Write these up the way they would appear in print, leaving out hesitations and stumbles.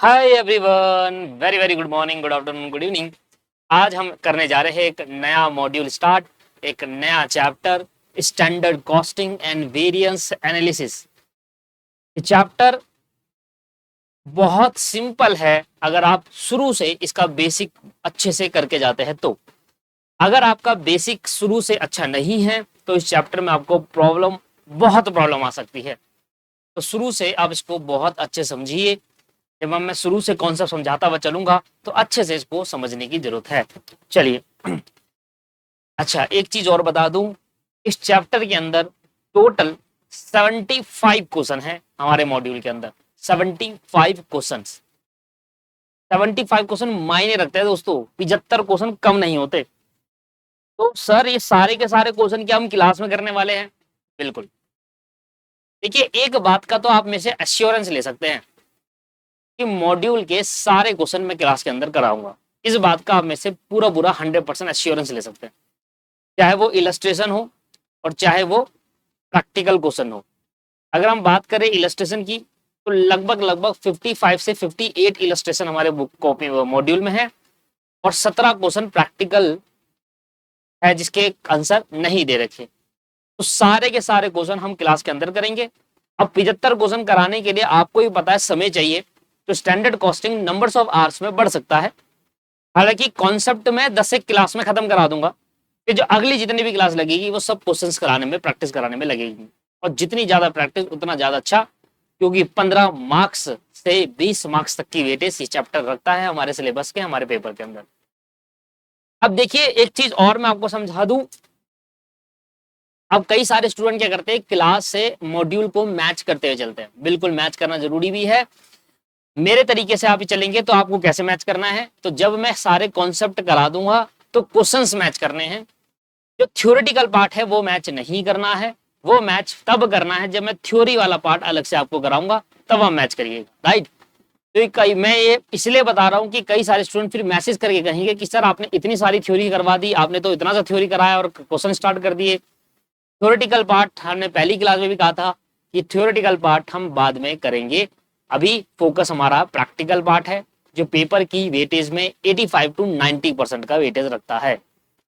Hi everyone, very very good morning, good afternoon, good evening. आज हम करने जा रहे हैं एक नया मॉड्यूल स्टार्ट, एक नया chapter, standard costing and variance analysis. ये चैप्टर बहुत सिंपल है अगर आप शुरू से इसका बेसिक अच्छे से करके जाते हैं तो। अगर आपका बेसिक शुरू से अच्छा नहीं है तो इस चैप्टर में आपको बहुत प्रॉब्लम आ सकती है। तो शुरू से आप इसको बहुत अच्छे समझिए। जब मैं शुरू से कॉन्सेप्ट समझाता हुआ चलूंगा तो अच्छे से इसको समझने की जरूरत है। चलिए, अच्छा एक चीज और बता दूं, इस चैप्टर के अंदर टोटल 75 क्वेश्चन है हमारे मॉड्यूल के अंदर। 75 क्वेश्चन, 75 क्वेश्चन मायने रखते हैं दोस्तों। 75 क्वेश्चन कम नहीं होते। तो सर ये सारे के सारे क्वेश्चन क्या हम क्लास में करने वाले हैं? बिल्कुल। देखिए, एक बात का तो आप में से एश्योरेंस ले सकते हैं कि मॉड्यूल के सारे क्वेश्चन मैं क्लास के अंदर कराऊंगा। इस बात का आप में से पूरा पूरा 100% एश्योरेंस ले सकते हैं, चाहे वो इलस्ट्रेशन हो और चाहे वो प्रैक्टिकल क्वेश्चन हो। अगर हम बात करें इलस्ट्रेशन की तो लगभग लगभग 55 से 58 इलस्ट्रेशन हमारे बुक कॉपी मॉड्यूल में है और 17 क्वेश्चन प्रैक्टिकल है जिसके आंसर नहीं दे रखे। तो सारे के सारे क्वेश्चन हम क्लास के अंदर करेंगे। अब 75 क्वेश्चन कराने के लिए आपको ही पता है समय चाहिए, तो standard costing numbers of hours में बढ़ सकता है। हालांकि कॉन्सेप्ट में 10 एक क्लास में खत्म करा दूंगा, कि जो अगली जितनी भी क्लास लगेगी वो सब क्वेश्चंस कराने में, प्रैक्टिस कराने में लगेगी। और जितनी ज्यादा प्रैक्टिस उतना ज्यादा अच्छा, क्योंकि 15 मार्क्स से 20 मार्क्स तक की वेटेज ये चैप्टर रखता है हमारे सिलेबस के, हमारे पेपर के अंदर। अब देखिए, एक चीज और मैं आपको समझा दूं। अब कई सारे स्टूडेंट क्या करते हैं, क्लास से मॉड्यूल को मैच करते हुए चलते हैं। बिल्कुल मैच करना जरूरी भी है। मेरे तरीके से आप चलेंगे तो आपको कैसे मैच करना है, तो जब मैं सारे कॉन्सेप्ट करा दूंगा तो क्वेश्चंस मैच करने हैं। जो थ्योरेटिकल पार्ट है वो मैच नहीं करना है। वो मैच तब करना है जब मैं थ्योरी वाला पार्ट अलग से आपको कराऊंगा, तब आप मैच करिएगा, राइट। तो कई, मैं ये इसलिए बता रहा हूँ कि कई सारे स्टूडेंट फिर मैसेज करके कहेंगे कि सर आपने इतनी सारी थ्योरी करवा दी, आपने तो इतना सा थ्योरी कराया और क्वेश्चन स्टार्ट कर दिए। थ्योरेटिकल पार्ट हमने पहली क्लास में भी कहा था कि थ्योरेटिकल पार्ट हम बाद में करेंगे। अभी फोकस हमारा प्रैक्टिकल पार्ट है, जो पेपर की वेटेज में 85 टू 90% का वेटेज रखता है,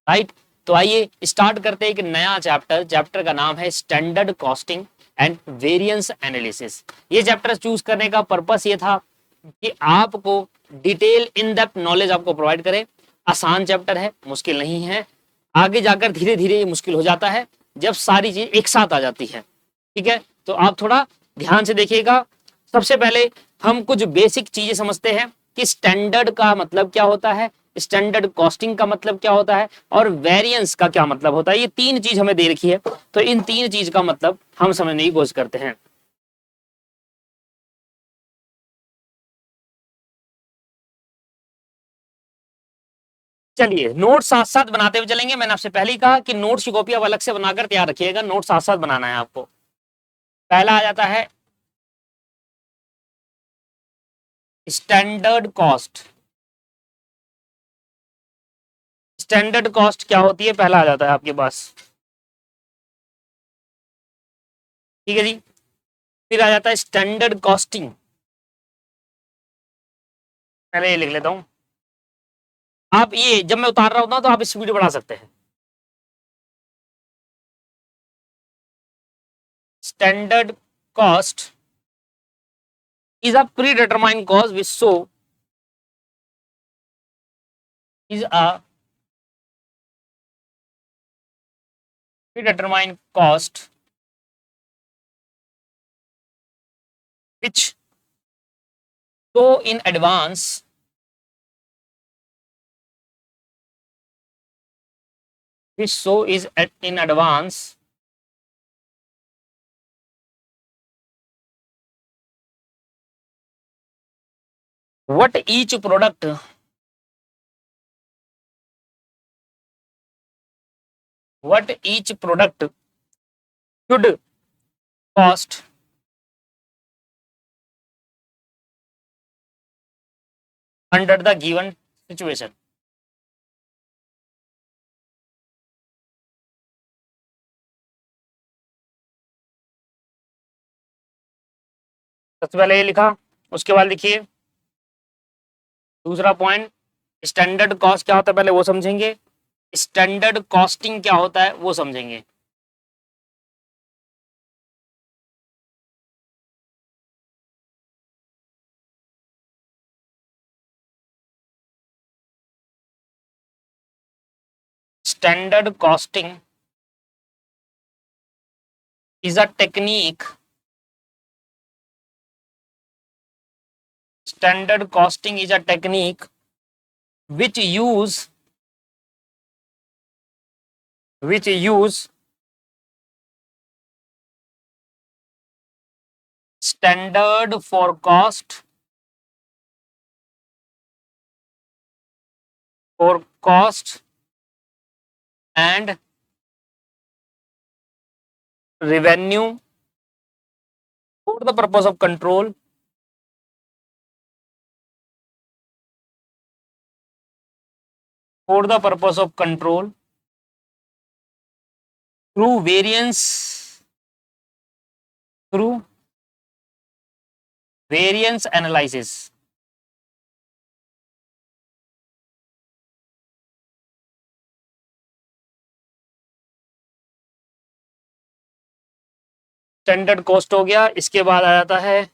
राइट। तो आइए स्टार्ट करते हैं एक नया चैप्टर। चैप्टर का नाम है standard costing and variance analysis. ये चैप्टर चूज करने का पर्पस ये था कि आपको डिटेल इन डेप्थ नॉलेज आपको प्रोवाइड करे। आसान चैप्टर है, मुश्किल नहीं है। आगे जाकर धीरे धीरे ये मुश्किल हो जाता है जब सारी चीज एक साथ आ जाती है, ठीक है। तो आप थोड़ा ध्यान से देखिएगा। सबसे पहले हम कुछ बेसिक चीजें समझते हैं कि स्टैंडर्ड का मतलब क्या होता है, स्टैंडर्ड कॉस्टिंग का मतलब क्या होता है, और वेरिएंस का क्या मतलब होता है। ये तीन चीज हमें दे रखी है, तो इन तीन चीज का मतलब हम समझने की कोशिश करते हैं। चलिए, नोट साथ साथ बनाते हुए चलेंगे। मैंने आपसे पहले ही कहा कि नोट्स की कॉपी आप अलग से बनाकर तैयार रखिएगा, नोट साथ साथ बनाना है आपको। पहला आ जाता है स्टैंडर्ड कॉस्ट। स्टैंडर्ड कॉस्ट क्या होती है, पहला आ जाता है आपके पास, ठीक है जी। फिर आ जाता है स्टैंडर्ड कॉस्टिंग। पहले ये लिख लेता हूं। आप ये जब मैं उतार रहा होता हूं तो आप स्पीड बढ़ा सकते हैं। Standard cost is a predetermined cause which show is a predetermined cost which show in advance which show is at in advance what each product what each product should cost under the given situation। सबसे पहले ये लिखा, उसके बाद लिखिए दूसरा point, standard cost क्या होता है पहले वो समझेंगे, स्टैंडर्ड कॉस्टिंग क्या होता है वो समझेंगे। Standard costing is a technique, standard costing is a technique which use standard for cost and revenue for the purpose of control, for the purpose of control through variance analysis. Standard cost हो गया, इसके बाद आ जाता है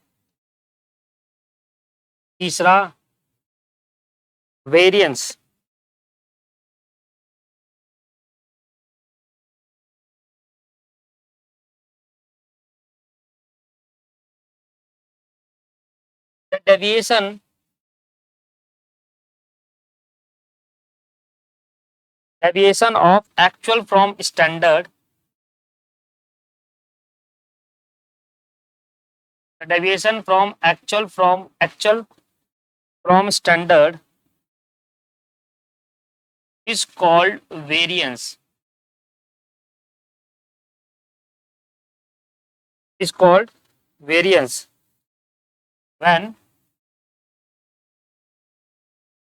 तीसरा variance. The deviation of actual from standard, the deviation from actual from standard is called variance, is called variance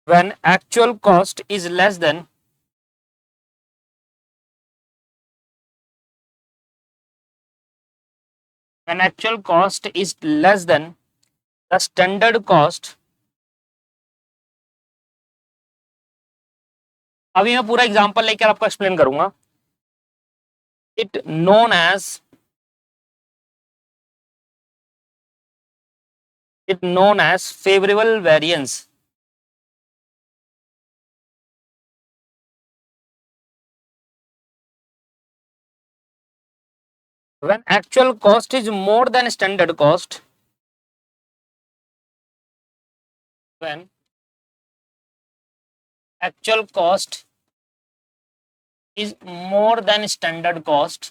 when actual cost is less than the standard cost। अभी मैं पूरा एग्जांपल लेकर आपको एक्सप्लेन करूंगा। It known as favourable variance. When actual cost is more than standard cost, when actual cost is more than standard cost,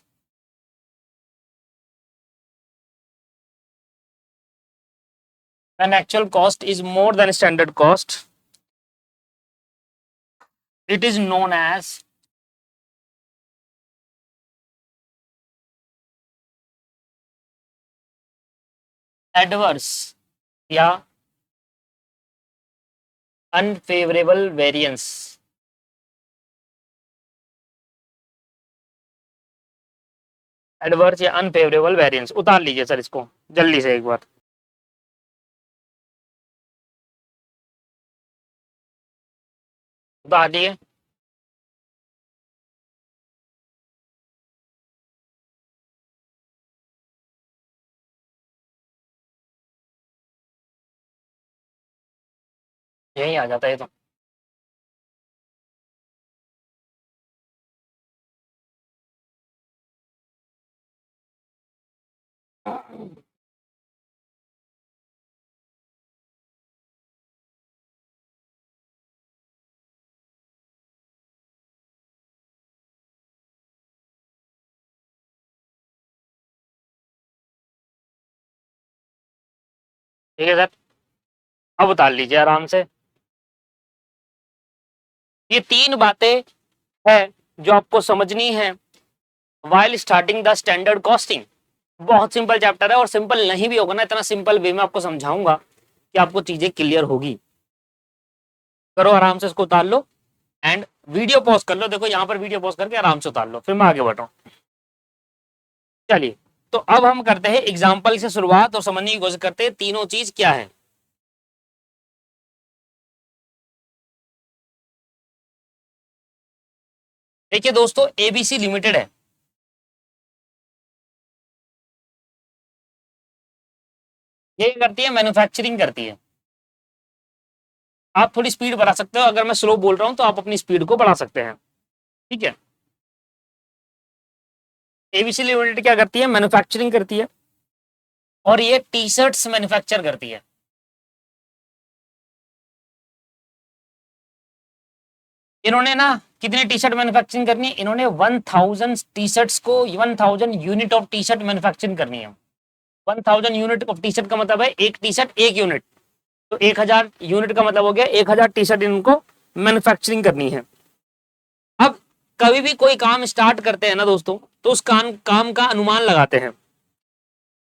when actual cost is more than standard cost, it is known as adverse या unfavorable variance। Adverse या unfavourable variance, उतार लीजिए sir इसको जल्दी से एक बार। उतार दिए। यही आ जाता है तो। ठीक है सर, अब उतार लीजिए आराम से। ये तीन बातें है जो आपको समझनी है while starting the standard costing. बहुत सिंपल चैप्टर है, और सिंपल नहीं भी होगा ना, इतना सिंपल वे में आपको समझाऊंगा कि आपको चीजें क्लियर होगी। करो आराम से, इसको उतार लो एंड वीडियो पॉज कर लो। देखो यहाँ पर वीडियो पॉज करके आराम से उतार लो, फिर मैं आगे बढ़ रहा हूँ। चलिए, तो अब हम करते हैं एग्जाम्पल से शुरुआत और समझने की कोशिश करते हैं तीनों चीज क्या है। देखिए दोस्तों, एबीसी लिमिटेड है, ये करती है मैन्युफैक्चरिंग करती है। आप थोड़ी स्पीड बढ़ा सकते हो, अगर मैं स्लो बोल रहा हूं तो आप अपनी स्पीड को बढ़ा सकते हैं, ठीक है। एबीसी लिमिटेड क्या करती है, मैन्युफैक्चरिंग करती है, और ये टी शर्ट्स मैन्युफैक्चर करती है। इन्होंने ना कितने टी शर्ट मैन्युफैक्चरिंग करनी है, इन्होंने 1000 टी शर्ट्स को 1000 unit of T shirt manufacturing करनी है। 1000 यूनिट ऑफ टी शर्ट का मतलब है एक टी शर्ट एक यूनिट, तो 1000 यूनिट का मतलब हो गया 1000 टी शर्ट इनको मैन्युफैक्चरिंग करनी है। अब कभी भी कोई काम स्टार्ट करते हैं ना दोस्तों, तो उस काम का अनुमान लगाते हैं।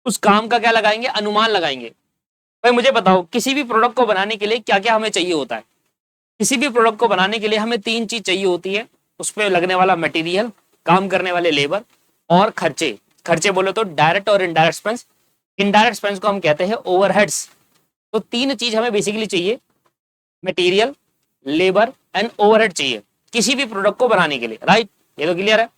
उस काम का क्या लगाएंगे, अनुमान लगाएंगे। भाई मुझे बताओ, किसी भी प्रोडक्ट को बनाने के लिए क्या क्या हमें चाहिए होता है। किसी भी प्रोडक्ट को बनाने के लिए हमें 3 चीज चाहिए होती है, उस पर लगने वाला मटेरियल, काम करने वाले लेबर, और खर्चे। खर्चे बोले तो डायरेक्ट और इनडायरेक्ट एक्सपेंस। इनडायरेक्ट एक्सपेंस को हम कहते हैं ओवरहेड्स। तो 3 चीज हमें बेसिकली चाहिए, मटेरियल, लेबर एंड ओवरहेड चाहिए किसी भी प्रोडक्ट को बनाने के लिए, राइट। ये तो क्लियर है।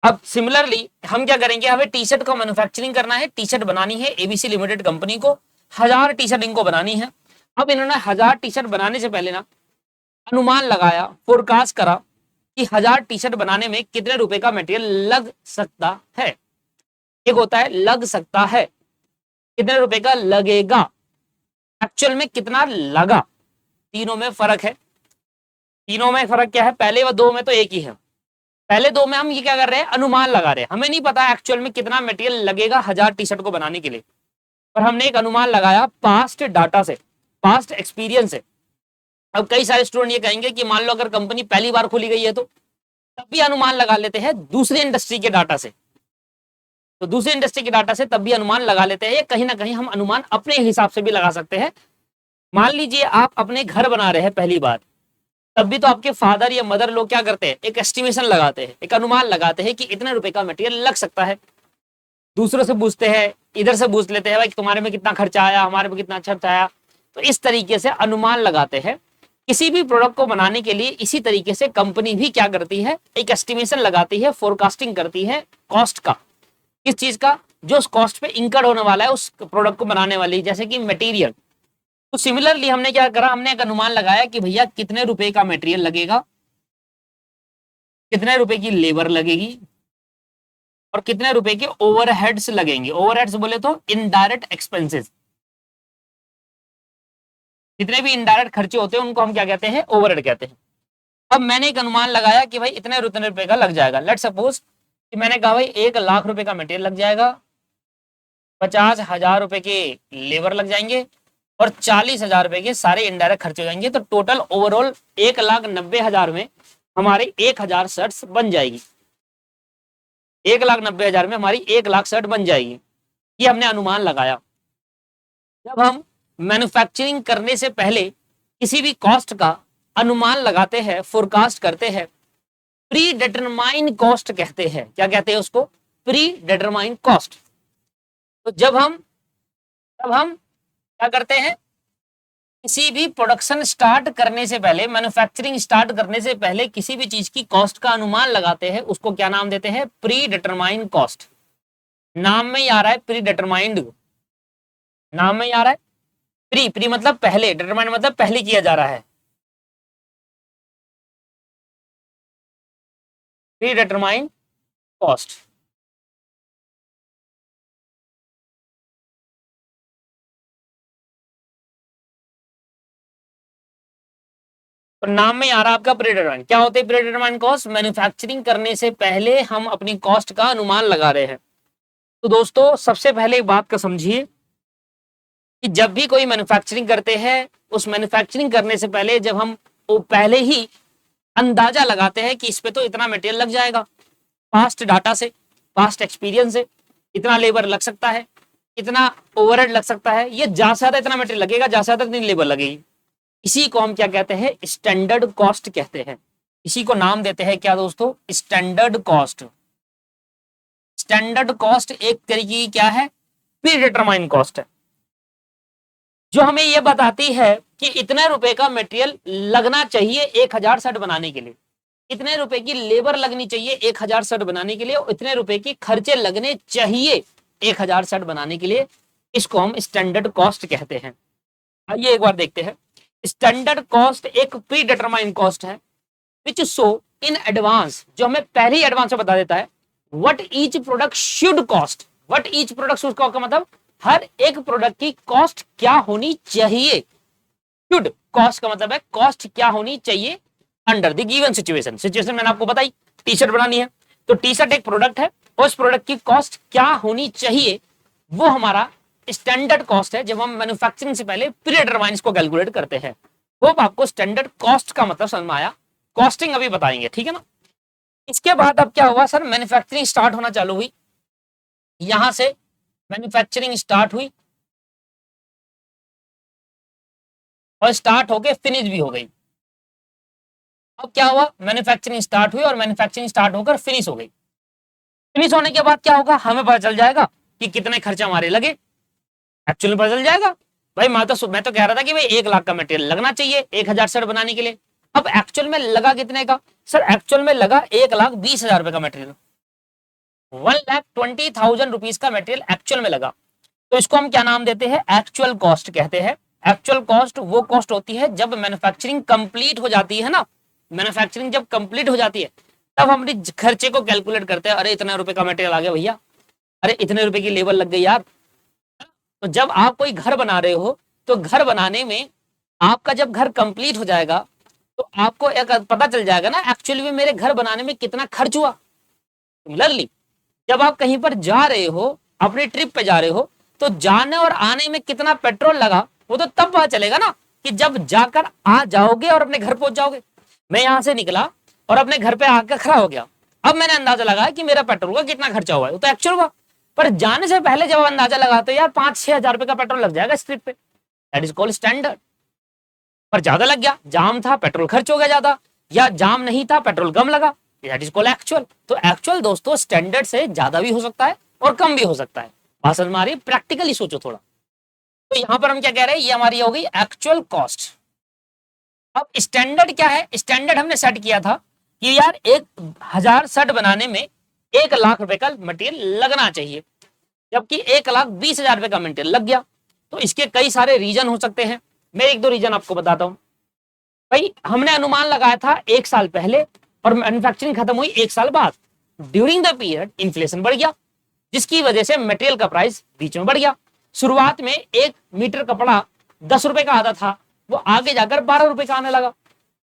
अब सिमिलरली हम क्या करेंगे, हमें टी शर्ट का मैन्युफैक्चरिंग करना है, टी शर्ट बनानी है एबीसी लिमिटेड कंपनी को, 1000 टी शर्ट इनको बनानी है। अब इन्होंने 1000 टी शर्ट बनाने से पहले ना अनुमान लगाया, फोरकास्ट करा कि 1000 टी शर्ट बनाने में कितने रुपए का मटेरियल लग सकता है। एक होता है लग सकता है, कितने रुपए का लगेगा, एक्चुअल में कितना लगा। तीनों में फर्क है। तीनों में फर्क क्या है, पहले व दो में तो एक ही है। पहले दो में हम ये क्या कर रहे हैं, अनुमान लगा रहे हैं, हमें नहीं पता एक्चुअल में कितना मटेरियल लगेगा 1000 टी शर्ट को बनाने के लिए, पर हमने एक अनुमान लगाया पास्ट डाटा से, पास्ट एक्सपीरियंस से। अब कई सारे स्टूडेंट ये कहेंगे कि मान लो अगर कंपनी पहली बार खोली गई है तो तब भी अनुमान लगा लेते हैं दूसरी इंडस्ट्री के डाटा से, तो दूसरी इंडस्ट्री के डाटा से तब भी अनुमान लगा लेते हैं। कहीं ना कहीं हम अनुमान अपने हिसाब से भी लगा सकते हैं। मान लीजिए आप अपने घर बना रहे हैं पहली बार, तब भी तो आपके फादर या मदर लोग क्या करते हैं, एक एस्टिमेशन लगाते हैं, एक अनुमान लगाते हैं कि इतने रुपए का मटेरियल लग सकता है। दूसरों से पूछते हैं, इधर से पूछ लेते हैं, भाई तुम्हारे में कितना खर्चा आया, हमारे में कितना खर्चा आया। तो इस तरीके से अनुमान लगाते हैं। किसी भी प्रोडक्ट को बनाने के लिए इसी तरीके से कंपनी भी क्या करती है, एक एस्टिमेशन लगाती है, फोरकास्टिंग करती है कॉस्ट का। किस चीज का, जो उस कॉस्ट पे इंकर होने वाला है उस प्रोडक्ट को बनाने वाली, जैसे कि मटेरियल। तो सिमिलरली हमने क्या करा, हमने एक अनुमान लगाया कि भैया कितने रुपए का मटेरियल लगेगा, कितने रुपए की लेबर लगेगी, और कितने रुपए के ओवरहेड्स लगेंगे। ओवरहेड्स बोले तो इनडायरेक्ट एक्सपेंसेस, जितने भी इनडायरेक्ट खर्चे होते हैं उनको हम क्या कहते हैं, ओवरहेड कहते हैं। अब मैंने एक अनुमान लगाया कि भाई इतने रुपए का लग जाएगा। लेट सपोज कि मैंने कहा भाई 1 लाख रुपए का मटेरियल लग जाएगा, 50,000 रुपए के लेबर लग जाएंगे, और 40,000 रुपए के सारे इनडायरेक्ट खर्चे हो जाएंगे। तो टोटल ओवरऑल 1,90,000 में हमारी 1000 शर्ट्स बन जाएगी। 1,90,000 में हमारी 1,00,000 शर्ट बन जाएगी। ये हमने अनुमान लगाया। जब हम मैन्युफैक्चरिंग करने से पहले किसी भी कॉस्ट का अनुमान लगाते हैं, फोरकास्ट करते हैं, प्री डिटरमाइन कॉस्ट कहते हैं। क्या कहते हैं उसको, प्री डिटरमाइन कॉस्ट। तो जब हम क्या करते हैं, किसी भी प्रोडक्शन स्टार्ट करने से पहले, मैन्युफैक्चरिंग स्टार्ट करने से पहले किसी भी चीज की कॉस्ट का अनुमान लगाते हैं, उसको क्या नाम देते हैं, प्री डिटरमाइन कॉस्ट। नाम में ही आ रहा है प्री डिटरमाइंड, नाम में ही आ रहा है प्री। प्री मतलब पहले, डिटरमाइन मतलब पहले किया जा रहा है, प्री डिटरमाइन कॉस्ट। तो नाम में आ रहा है आपका प्री डिटरमाइन। क्या होते हैं प्री डिटरमाइन कॉस्ट, मैन्युफैक्चरिंग करने से पहले हम अपनी कॉस्ट का अनुमान लगा रहे हैं। तो दोस्तों सबसे पहले एक बात का समझिए कि जब भी कोई मैन्युफैक्चरिंग करते हैं, उस मैन्युफैक्चरिंग करने से पहले जब हम वो पहले ही अंदाजा लगाते हैं कि इस पे तो इतना मटेरियल लग जाएगा, पास्ट डाटा से, पास्ट एक्सपीरियंस से, इतना लेबर लग सकता है, इतना ओवरहेड लग सकता है, ये ज्यादा से ज्यादा इतना मटेरियल लगेगा, ज्यादा से ज्यादा इतनी लेबर लगेगी। इसी को हम क्या कहते हैं, स्टैंडर्ड कॉस्ट कहते हैं। इसी को नाम देते हैं क्या दोस्तों, स्टैंडर्ड कॉस्ट। स्टैंडर्ड कॉस्ट एक तरीके की क्या है, प्री डिटरमाइन कॉस्ट है, जो हमें यह बताती है कि इतने रुपए का मटेरियल लगना चाहिए 1000 शर्ट बनाने के लिए। इतने रुपए की लेबर लगनी चाहिए 1000 शर्ट बनाने के लिए, और इतने रुपए की खर्चे लगने चाहिए 1000 शर्ट बनाने के लिए। इसको हम स्टैंडर्ड कॉस्ट कहते हैं। आइए एक बार देखते हैं। स्टैंडर्ड कॉस्ट एक प्री डिटरमाइंड कॉस्ट है विच शो इन एडवांस, जो हमें पहले ही एडवांस में बता देता है what each product should cost. What each product का मतलब हर एक प्रोडक्ट की कॉस्ट क्या होनी चाहिए। शुड कॉस्ट का मतलब है कॉस्ट क्या होनी चाहिए under the given situation. Situation मैंने आपको बताई, टी शर्ट बनानी है तो टी शर्ट एक प्रोडक्ट है, उस प्रोडक्ट की कॉस्ट क्या होनी चाहिए वो हमारा स्टैंडर्ड कॉस्ट है, जब हम मैन्युफैक्चरिंग से पहले प्री डिटरमाइन को कैलकुलेट करते हैं। होप आपको स्टैंडर्ड कॉस्ट का मतलब समझ में आया। कॉस्टिंग अभी बताएंगे, ठीक है ना। इसके बाद अब क्या हुआ सर, मैन्युफैक्चरिंग स्टार्ट होना चालू हुई। यहां से मैन्युफैक्चरिंग स्टार्ट हुई और स्टार्ट होके फिनिश भी हो गई। अब क्या हुआ, मैन्युफैक्चरिंग स्टार्ट हुई और मैन्युफैक्चरिंग स्टार्ट होकर फिनिश हो गई। फिनिश होने के बाद क्या होगा, हमें पता चल जाएगा कि कितने खर्चे हमारे लगे। एक्चुअली पता चल जाएगा। भाई मैं तो कह रहा था कि भाई 1 लाख का मटेरियल लगना चाहिए 1000 शर्ट बनाने के लिए। अब एक्चुअल में लगा कितने का सर, एक्चुअल में लगा 1,20,000 रुपए का मटेरियल। 1,20,000 रुपीज का मटेरियल एक्चुअल में लगा। तो इसको हम क्या नाम देते हैं, एक्चुअल कॉस्ट कहते हैं। एक्चुअल कॉस्ट वो कॉस्ट होती है जब मैन्युफैक्चरिंग कंप्लीट हो जाती है ना। मैन्युफैक्चरिंग जब कंप्लीट हो जाती है तब हम अपने खर्चे को कैलकुलेट करते हैं। अरे इतने रुपए का मटेरियल आ गया भैया, अरे इतने रुपए की लेबर लग गई यार। तो जब आप कोई घर बना रहे हो तो घर बनाने में आपका जब घर कंप्लीट हो जाएगा तो आपको एक पता चल जाएगा ना एक्चुअली में मेरे घर बनाने में कितना खर्च हुआ। सिमिलरली जब आप कहीं पर जा रहे हो, अपने ट्रिप पे जा रहे हो, तो जाने और आने में कितना पेट्रोल लगा वो तो तब पता चलेगा ना कि जब जाकर आ जाओगे और अपने घर पहुंच जाओगे। मैं यहां से निकला और अपने घर पे आकर खड़ा हो गया, अब मैंने अंदाजा लगाया कि मेरा पेट्रोल का कितना खर्चा हुआ है, वो तो एक्चुअल हुआ। पर जाने से पहले जब अंदाजा लगाते यार 5-6 हजार रुपए का पेट्रोल लग जाएगा इस ट्रिप पे, दैट इज कॉल्ड स्टैंडर्ड। पर ज्यादा लग गया, जाम था पेट्रोल खर्च हो गया ज्यादा, या जाम नहीं था पेट्रोल कम लगा, दैट इज कॉल्ड एक्चुअल। तो एक्चुअल दोस्तों स्टैंडर्ड से ज्यादा भी हो सकता है और कम भी हो सकता है। बात समझ में आ रही है, प्रैक्टिकली सोचो थोड़ा। तो यहां पर हम क्या कह रहे हैं, ये हमारी हो गई एक्चुअल कॉस्ट। अब स्टैंडर्ड क्या है, स्टैंडर्ड हमने सेट किया था कि यार 1,000 शर्ट बनाने में 1 लाख रुपए का मटेरियल लगना चाहिए, जबकि 1,20,000 रुपए का मटेरियल लग गया। तो इसके कई सारे रीजन हो सकते हैं, मैं 1-2 रीजन आपको बताता हूं। भाई हमने अनुमान लगाया था 1 साल पहले और मैन्युफैक्चरिंग खत्म हुई 1 साल बाद। ड्यूरिंग द पीरियड इन्फ्लेशन बढ़ गया, जिसकी वजह से मटेरियल का प्राइस बीच में बढ़ गया। शुरुआत में 1 मीटर कपड़ा 10 रुपए का आता था, वो आगे जाकर 12 रुपए का आने लगा।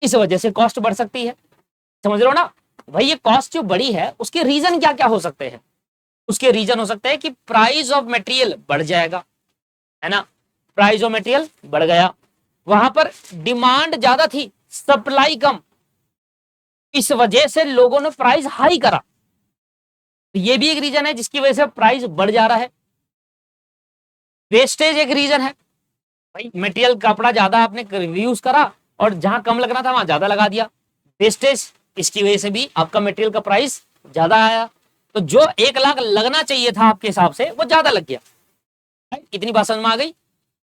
इस वजह से कॉस्ट बढ़ सकती है, समझ रहे हो ना। भाई ये कॉस्ट जो बढ़ी है उसके रीजन क्या क्या हो सकते हैं, उसके रीजन हो सकते हैं कि प्राइस ऑफ मटेरियल बढ़ जाएगा, है ना। प्राइस ऑफ मटेरियल बढ़ गया, वहां पर डिमांड ज्यादा थी सप्लाई कम, इस वजह से लोगों ने प्राइस हाई करा। ये भी एक रीजन है जिसकी वजह से प्राइस बढ़ जा रहा है। वेस्टेज एक रीजन है, भाई मटेरियल कपड़ा ज्यादा आपने यूज करा और जहां कम लगना था वहां ज्यादा लगा दिया, वेस्टेज, इसकी वजह से भी आपका मटेरियल का प्राइस ज्यादा आया। तो जो 1 लाख लगना चाहिए था आपके हिसाब से वो ज्यादा लग गया। इतनी बात समझ में आ गई।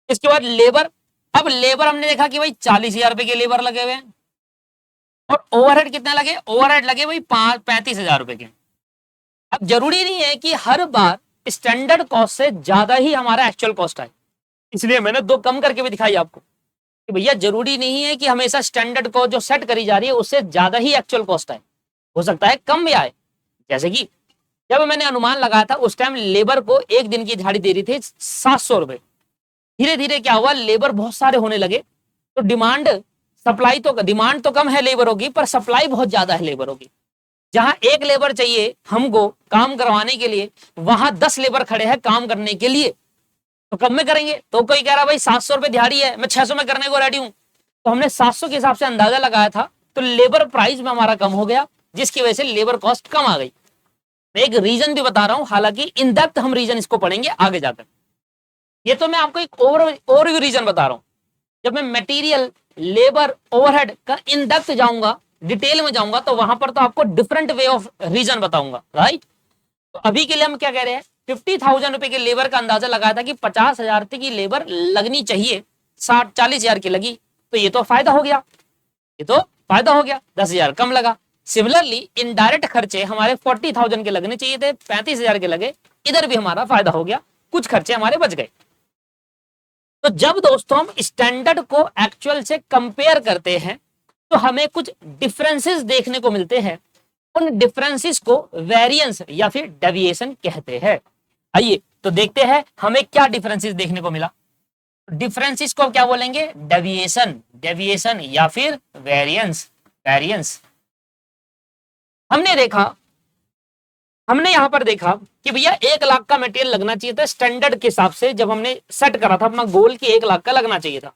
इसके बाद लेबर, अब लेबर हमने देखा कि भाई 40,000 रुपए के लेबर लगे हुए हैं और ओवरहेड कितने लगे, ओवरहेड लगे भाई 35,000 रुपए के। अब जरूरी नहीं है कि हर बार स्टैंडर्ड कॉस्ट से ज्यादा ही हमारा एक्चुअल कॉस्ट आए, इसलिए मैंने 2 कम करके भी दिखाई आपको कि भैया जरूरी नहीं है कि हमेशा स्टैंडर्ड को जो सेट करी जा रही है उससे ज्यादा ही एक्चुअल कॉस्ट आए, हो सकता है कम भी आए। जैसे कि जब मैंने अनुमान लगाया था उस टाइम लेबर को 1 दिन की दिहाड़ी दे रही थी 700 रुपए। धीरे धीरे क्या हुआ, लेबर बहुत सारे होने लगे तो डिमांड सप्लाई, तो डिमांड तो कम है लेबर होगी पर सप्लाई बहुत ज्यादा है लेबर होगी। जहां 1 लेबर चाहिए हमको काम करवाने के लिए, वहां 10 लेबर खड़े हैं काम करने के लिए, तो कम में करेंगे। तो कोई कह रहा भाई 700 रुपए दिहाड़ी है, मैं 600 में करने को रेडी हूं, तो हमने 700 के हिसाब से अंदाजा लगाया था, तो लेबर प्राइस में हमारा कम हो गया, जिसकी वजह से लेबर कॉस्ट कम आ गई। मैं एक रीजन भी बता रहा हूं, हालांकि इन डेप्थ हम रीजन इसको पढ़ेंगे आगे जाकर। ये तो मैं आपको एक ओवरव्यू रीजन बता रहा हूं। जब मैं मटेरियल, लेबर, ओवरहेड का इन डेप्थ जाऊंगा, डिटेल में जाऊंगा, तो वहां पर तो आपको डिफरेंट वे ऑफ रीजन बताऊंगा, राइट। तो अभी के लिए हम क्या कह रहे हैं, 50,000 रुपए के लेबर का अंदाजा लगाया था कि 50,000 की लेबर लगनी चाहिए, 40,000 की लगी, तो ये तो फायदा हो गया, ये तो फायदा हो गया, 10,000 कम लगा, सिमिलरली इनडायरेक्ट खर्चे हमारे 40,000 के लगने चाहिए थे, 35,000 के लगे, इधर भी हमारा फायदा हो गया, कुछ खर्चे हमारे बच गए। तो जब दोस्तों हम स्टैंडर्ड को एक्चुअल से कंपेयर करते हैं तो हमें कुछ डिफरेंसेस देखने को मिलते हैं, उन डिफरेंसेस को वेरिएंस या फिर डेविएशन कहते हैं। आइए तो देखते हैं हमें क्या डिफरेंसेस देखने को मिला। डिफरेंसेस को क्या बोलेंगे? डेविएशन, डेविएशन या फिर वेरिएंस, वेरिएंस। हमने यहां पर देखा कि भैया 1 लाख का मटेरियल लगना चाहिए था स्टैंडर्ड के हिसाब से, जब हमने सेट करा था अपना गोल कि 1 लाख का लगना चाहिए था,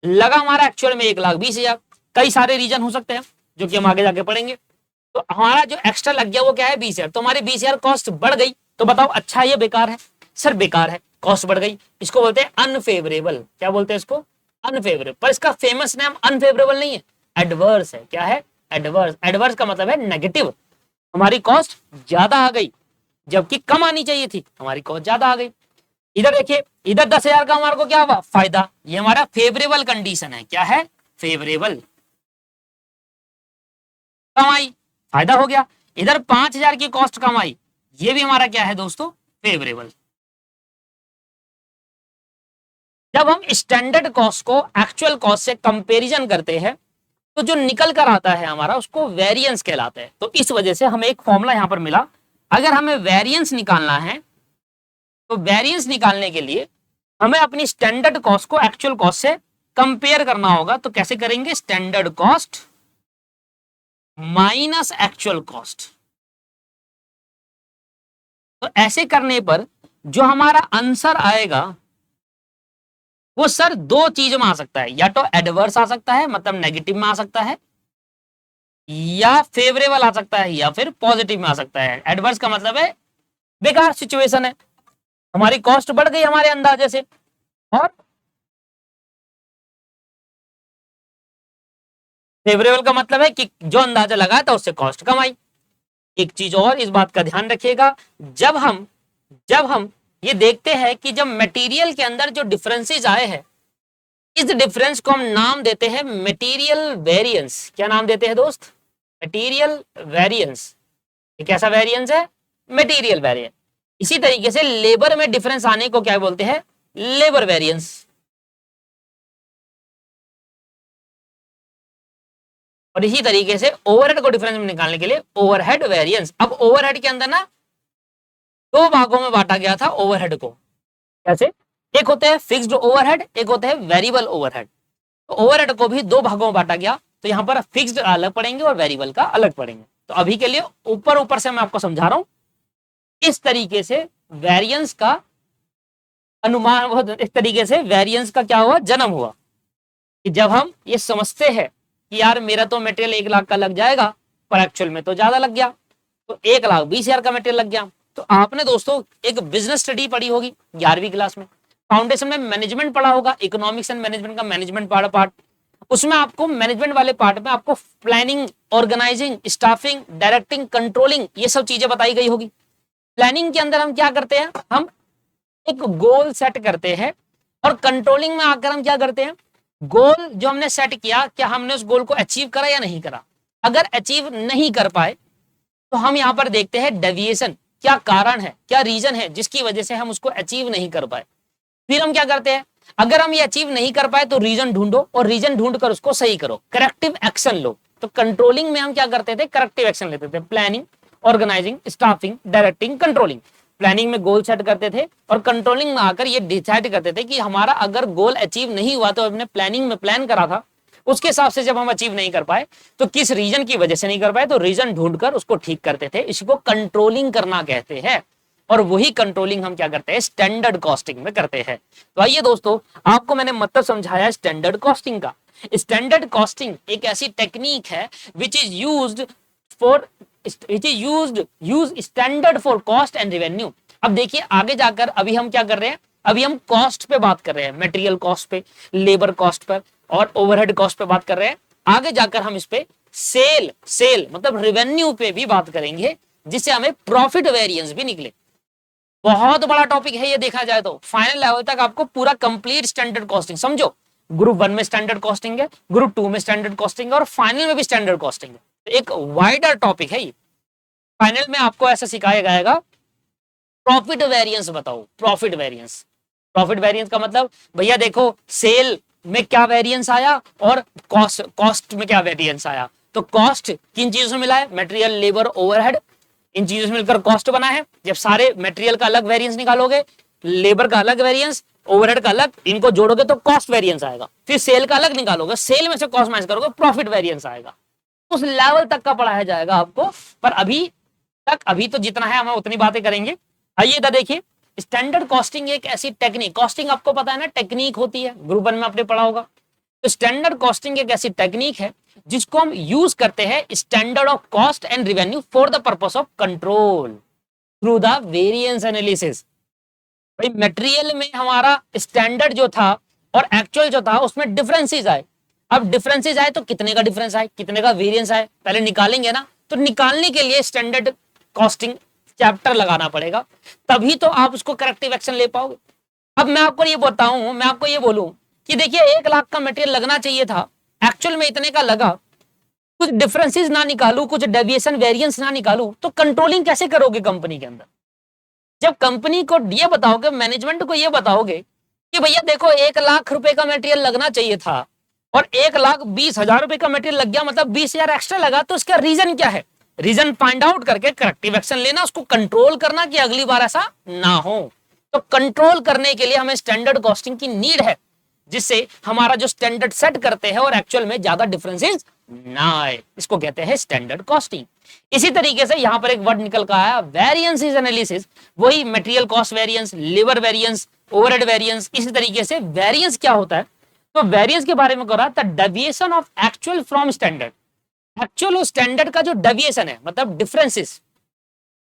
लगा हमारा एक्चुअल में 1,20,000। कई सारे रीजन हो सकते हैं जो कि हम आगे जाके पढ़ेंगे। तो हमारा जो एक्स्ट्रा लग गया वो क्या है? 20,000। तो हमारी 20,000 कॉस्ट बढ़ गई। तो बताओ अच्छा है बेकार है? सर बेकार है, कॉस्ट बढ़ गई। इसको बोलते हैं अनफेवरेबल। क्या बोलते हैं इसको? अनफेवरेबल। पर इसका फेमस नाम अनफेवरेबल नहीं है, एडवर्स है। क्या है? एडवर्स। एडवर्स का मतलब है नेगेटिव। हमारी कॉस्ट ज्यादा आ गई, जबकि कम आनी चाहिए थी, हमारी कॉस्ट ज्यादा आ गई। इधर देखिए, इधर 10,000 का हमारे को क्या हुआ? फायदा। ये हमारा फेवरेबल कंडीशन है। क्या है? फेवरेबल। कमाई, फायदा हो गया। इधर 5,000 की कॉस्ट कमाई, ये भी हमारा क्या है दोस्तों? फेवरेबल। जब हम स्टैंडर्ड कॉस्ट को एक्चुअल कॉस्ट से कंपैरिजन करते हैं तो जो निकल कर आता है हमारा, उसको वेरिएंस कहलाता है। तो इस वजह से हमें एक फॉर्मूला यहां पर मिला। अगर हमें वेरिएंस निकालना है तो वेरिएंस निकालने के लिए हमें अपनी स्टैंडर्ड कॉस्ट को एक्चुअल कॉस्ट से कंपेयर करना होगा। तो कैसे करेंगे? Standard cost minus actual cost. तो ऐसे करने पर जो हमारा आंसर आएगा वो सर 2 चीजों में आ सकता है, या तो एडवर्स आ सकता है मतलब नेगेटिव में आ सकता है, या फेवरेबल आ सकता है, या फिर पॉजिटिव में आ सकता है। एडवर्स का मतलब है बेकार सिचुएशन है, हमारी कॉस्ट बढ़ गई हमारे अंदाजे से, और फेवरेबल का मतलब है कि जो अंदाजा लगाया था उससे कॉस्ट कम आई। एक चीज और इस बात का ध्यान रखिएगा, जब हम ये देखते हैं कि जब मटेरियल के अंदर जो डिफरेंसेस आए हैं, इस डिफरेंस को हम नाम देते हैं मटेरियल वेरिएंस। क्या नाम देते हैं दोस्त? Material variance. ये कैसा वेरिएंस है? Material variance. इसी तरीके से लेबर में डिफरेंस आने को क्या बोलते हैं? Labour variance. और इसी तरीके से ओवरहेड को डिफरेंस में निकालने के लिए ओवरहेड वेरिएंस। अब ओवरहेड के अंदर ना 2 भागों में बांटा गया था ओवरहेड को। कैसे? एक होते हैं फिक्स्ड ओवरहेड, एक होते हैं वेरिएबल ओवरहेड। तो ओवरहेड को भी 2 भागों में बांटा गया। तो यहां पर फिक्स्ड अलग पड़ेंगे और वेरिएबल का अलग पड़ेंगे। तो अभी के लिए ऊपर से मैं आपको समझा रहा हूं। इस तरीके से वेरिएंस का अनुमान, इस तरीके से वेरिएंस का क्या हुआ? जन्म हुआ कि जब हम ये समझते हैं कि यार मेरा तो मटेरियल 1 लाख का लग जाएगा, पर एक्चुअल में तो ज्यादा लग गया, तो 1,20,000 का मटेरियल लग गया। तो आपने दोस्तों एक बिजनेस स्टडी पढ़ी होगी 11वीं क्लास में, फाउंडेशन में मैनेजमेंट पढ़ा होगा, इकोनॉमिक्स एंड मैनेजमेंट का मैनेजमेंट पार्ट। उसमें आपको मैनेजमेंट वाले पार्ट में आपको planning, organising, staffing, directing, controlling, ये सब चीजें बताई गई होगी। प्लानिंग के अंदर हम क्या करते हैं? हम एक गोल सेट करते हैं, और कंट्रोलिंग में आकर हम क्या करते हैं? गोल जो हमने सेट किया, क्या हमने उस गोल को अचीव करा या नहीं करा? अगर अचीव नहीं कर पाए तो हम यहां पर देखते हैं डेविएशन, क्या कारण है, क्या रीजन है जिसकी वजह से हम उसको अचीव नहीं कर पाए। फिर हम क्या करते हैं? अगर हम ये अचीव नहीं कर पाए तो रीजन ढूंढो, और रीजन ढूंढ कर उसको सही करो, करेक्टिव एक्शन लो। तो कंट्रोलिंग में हम क्या करते थे? करेक्टिव एक्शन लेते थे। Planning, organising, staffing, directing, controlling. Planning में गोल सेट करते थे, और कंट्रोलिंग में आकर ये डिसाइड करते थे कि हमारा अगर गोल अचीव नहीं हुआ तो हमने प्लानिंग में प्लान करा था, उसके हिसाब से जब हम अचीव नहीं कर पाए तो किस रीजन की वजह से नहीं कर पाए, तो रीजन ढूंढकर उसको ठीक करते थे। इसको कंट्रोलिंग करना कहते हैं, और वही कंट्रोलिंग हम क्या करते हैं? स्टैंडर्ड कॉस्टिंग में करते हैं। तो आइए दोस्तों, आपको मैंने मतलब समझाया स्टैंडर्ड कॉस्टिंग का। स्टैंडर्ड कॉस्टिंग एक ऐसी टेक्निक है which is used standard for cost and revenue. अब देखिए आगे जाकर अभी हम क्या कर रहे हैं? अभी हम कॉस्ट पे बात कर रहे हैं, मटेरियल कॉस्ट पे, लेबर कॉस्ट पर, और ओवरहेड कॉस्ट पे बात कर रहे हैं। आगे जाकर हम इस पे सेल मतलब रेवेन्यू पे भी बात करेंगे, जिससे हमें प्रॉफिट वेरिएंस भी निकले। बहुत बड़ा टॉपिक है ये, देखा जाए तो फाइनल लेवल तक आपको पूरा कंप्लीट स्टैंडर्ड कॉस्टिंग समझो। ग्रुप 1 में स्टैंडर्ड कॉस्टिंग है, ग्रुप 2 में स्टैंडर्ड कॉस्टिंग है, और फाइनल में भी स्टैंडर्ड कॉस्टिंग है। एक वाइडर टॉपिक है ये। फाइनल में आपको ऐसा सिखाया जाएगा, प्रॉफिट वेरिएंस बताओ, प्रॉफिट वेरिएंस। प्रॉफिट वेरिएंस का मतलब भैया देखो सेल में क्या वेरिएंस आया और कॉस्ट कॉस्ट में क्या वेरिएंस आया। तो कॉस्ट किन चीजों से मिला है, मटेरियल, लेबर, ओवरहेड, इन चीजों से मिलकर कॉस्ट बना है। जब सारे मटेरियल का अलग वेरिएंस निकालोगे, लेबर का अलग वेरिएंस, ओवरहेड का अलग, इनको जोड़ोगे तो कॉस्ट वेरिएंस आएगा। फिर सेल का अलग निकालोगे, सेल में से कॉस्ट माइनस करोगे, प्रॉफिट वेरिएंस आएगा। उस लेवल तक का पढ़ाया जाएगा आपको, पर अभी तो जितना है हम उतनी बातें करेंगे। आइए इधर देखिए, स्टैंडर्ड कॉस्टिंग एक ऐसी टेक्निक, कॉस्टिंग आपको पता है ना टेक्निक होती है, ग्रुप 1 में आपने पढ़ा होगा। तो स्टैंडर्ड कॉस्टिंग एक ऐसी टेक्निक है जिसको हम यूज करते हैं standard of cost and revenue for the purpose of control through the variance analysis. भाई मटेरियल में हमारा स्टैंडर्ड जो था और एक्चुअल जो था उसमें डिफरेंसेस आए। अब डिफरेंसेस आए तो कितने का डिफरेंस आए, कितने का वेरिएंस आए, पहले निकालेंगे ना। तो निकालने के लिए स्टैंडर्ड कॉस्टिंग चैप्टर लगाना पड़ेगा, तभी तो आप उसको करेक्टिव एक्शन ले पाओगे। अब मैं आपको ये बताऊं, मैं आपको ये बोलूं कि देखिए 1 लाख का मटेरियल लगना चाहिए था, एक्चुअल में इतने का लगा, कुछ डिफरेंसेस ना निकालू, कुछ डेविएशन वेरिएंस ना निकालू, तो कंट्रोलिंग कैसे करोगे कंपनी के अंदर। जब कंपनी को ये बताओगे, मैनेजमेंट को ये बताओगे कि भैया देखो 1 लाख रुपए का मटेरियल लगना चाहिए था और 1,20,000 रुपए का मटेरियल लग गया, मतलब 20,000 एक्स्ट्रा लगा, तो इसका रीजन क्या है। रीजन फाइंड आउट करके करेक्टिव एक्शन लेना, उसको कंट्रोल करना कि अगली बार ऐसा ना हो। तो कंट्रोल करने के लिए हमें स्टैंडर्ड कॉस्टिंग की नीड है, जिससे हमारा जो स्टैंडर्ड सेट करते हैं और एक्चुअल में ज्यादा डिफरेंसेस ना आए, इसको कहते हैं स्टैंडर्ड कॉस्टिंग। इसी तरीके से यहां पर एक वर्ड निकल कर आया वेरिएंस इज एनालिसिस, वही material cost variance, labour variance, overhead variance. इसी तरीके से वेरिएंस क्या होता है, तो वेरिएंस के बारे में कर रहा था, deviation of actual from standard. Actual और स्टैंडर्ड का जो डेविएशन है, मतलब डिफरेंसेस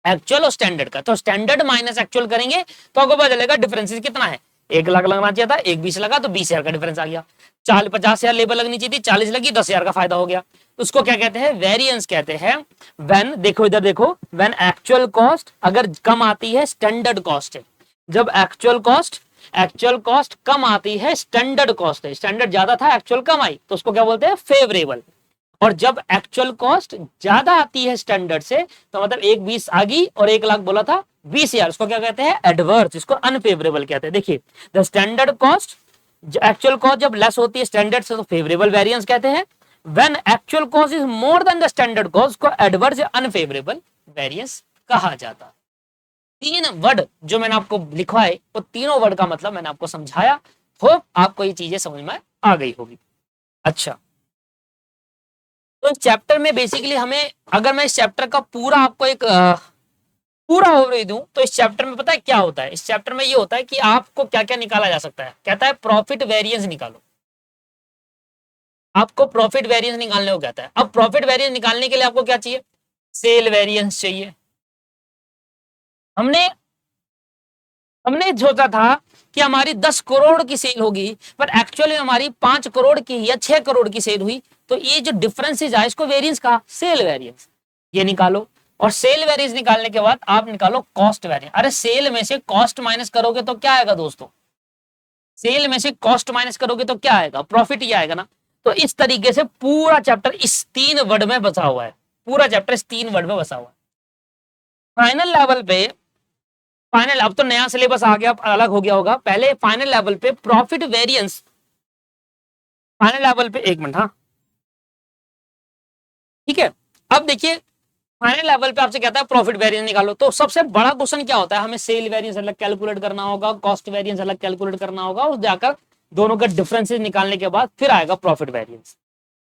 एक्चुअल और स्टैंडर्ड का, तो स्टैंडर्ड माइनस एक्चुअल करेंगे तो आपको पता चलेगा डिफरेंसेस कितना है। 1 लाख लगना चाहिए था, 1,20,000 लगा तो 20,000 का डिफरेंस आ गया। 50,000 लेबर लगनी चाहिए थी, 40 लगी, 10,000 का फायदा हो गया। तो उसको क्या कहते हैं, वेरिएंस कहते हैं। व्हेन, देखो इधर देखो, व्हेन एक्चुअल कॉस्ट अगर कम आती है स्टैंडर्ड कॉस्ट है। जब एक्चुअल कॉस्ट कम आती है स्टैंडर्ड कॉस्ट है, स्टैंडर्ड ज्यादा था एक्चुअल कम आई, तो उसको क्या बोलते हैं, फेवरेबल। और जब एक्चुअल कॉस्ट ज्यादा आती है स्टैंडर्ड से, तो मतलब 1,20,000 आ गई और 1 लाख बोला था, 20,000, उसको क्या कहते हैं, एडवर्स, इसको अनफेवरेबल कहते हैं। देखिए the standard cost, actual cost जब लेस होती है स्टैंडर्ड से तो फेवरेबल वेरिएंस कहते हैं। When actual cost is more than the standard cost को एडवर्स या अनफेवरेबल वेरिएंस कहा जाता है। 3 वर्ड जो मैंने आपको लिखवाए, वो तीनों वर्ड का मतलब मैंने आपको समझाया। होप आपको ये चीजें समझ में आ गई होगी। अच्छा, तो इस चैप्टर में बेसिकली हमें, अगर मैं इस चैप्टर का पूरा आपको एक पूरा ओवरव्यू दूं, तो इस चैप्टर में पता है क्या होता है। इस चैप्टर में ये होता है कि आपको क्या क्या निकाला जा सकता है। कहता है प्रॉफिट वेरिएंस निकालो, आपको प्रॉफिट वेरिएंस निकालने को कहता है। अब प्रॉफिट वेरिएंस निकालने के लिए आपको क्या चाहिए, सेल वेरिएंस चाहिए। हमने हमने सोचा था कि हमारी 10 करोड़ की सेल होगी, पर एक्चुअली हमारी 5 करोड़ की या 6 करोड़ की सेल हुई। तो ये जो डिफरेंसेज है इसको वेरिएंस कहा, सेल वेरिएंस, ये निकालो। और सेल वेरिएंस निकालने के बाद आप निकालो कॉस्ट वेरिएंस। अरे सेल में से कॉस्ट माइनस करोगे तो क्या आएगा दोस्तों, सेल में से कॉस्ट माइनस करोगे तो क्या आएगा, प्रॉफिट ही आएगा ना। तो इस तरीके से पूरा चैप्टर इस 3 वर्ड में बसा हुआ है, पूरा चैप्टर इस 3 वर्ड में बसा हुआ है। फाइनल लेवल पे, फाइनल, अब तो नया सिलेबस आ गया, अलग हो गया होगा। पहले फाइनल लेवल पे प्रॉफिट वेरिएंस, फाइनल लेवल पे, एक मिनट, हाँ ठीक है। अब देखिए फाइनल लेवल पे आपसे कहता है प्रॉफिट वेरिएंस निकालो, तो सबसे बड़ा क्वेश्चन क्या होता है, हमें सेल वेरिएंस अलग कैलकुलेट करना होगा, कॉस्ट वेरिएंस अलग कैलकुलेट करना होगा, और जाकर दोनों का डिफरेंसेस निकालने के बाद फिर आएगा प्रॉफिट वेरिएंस।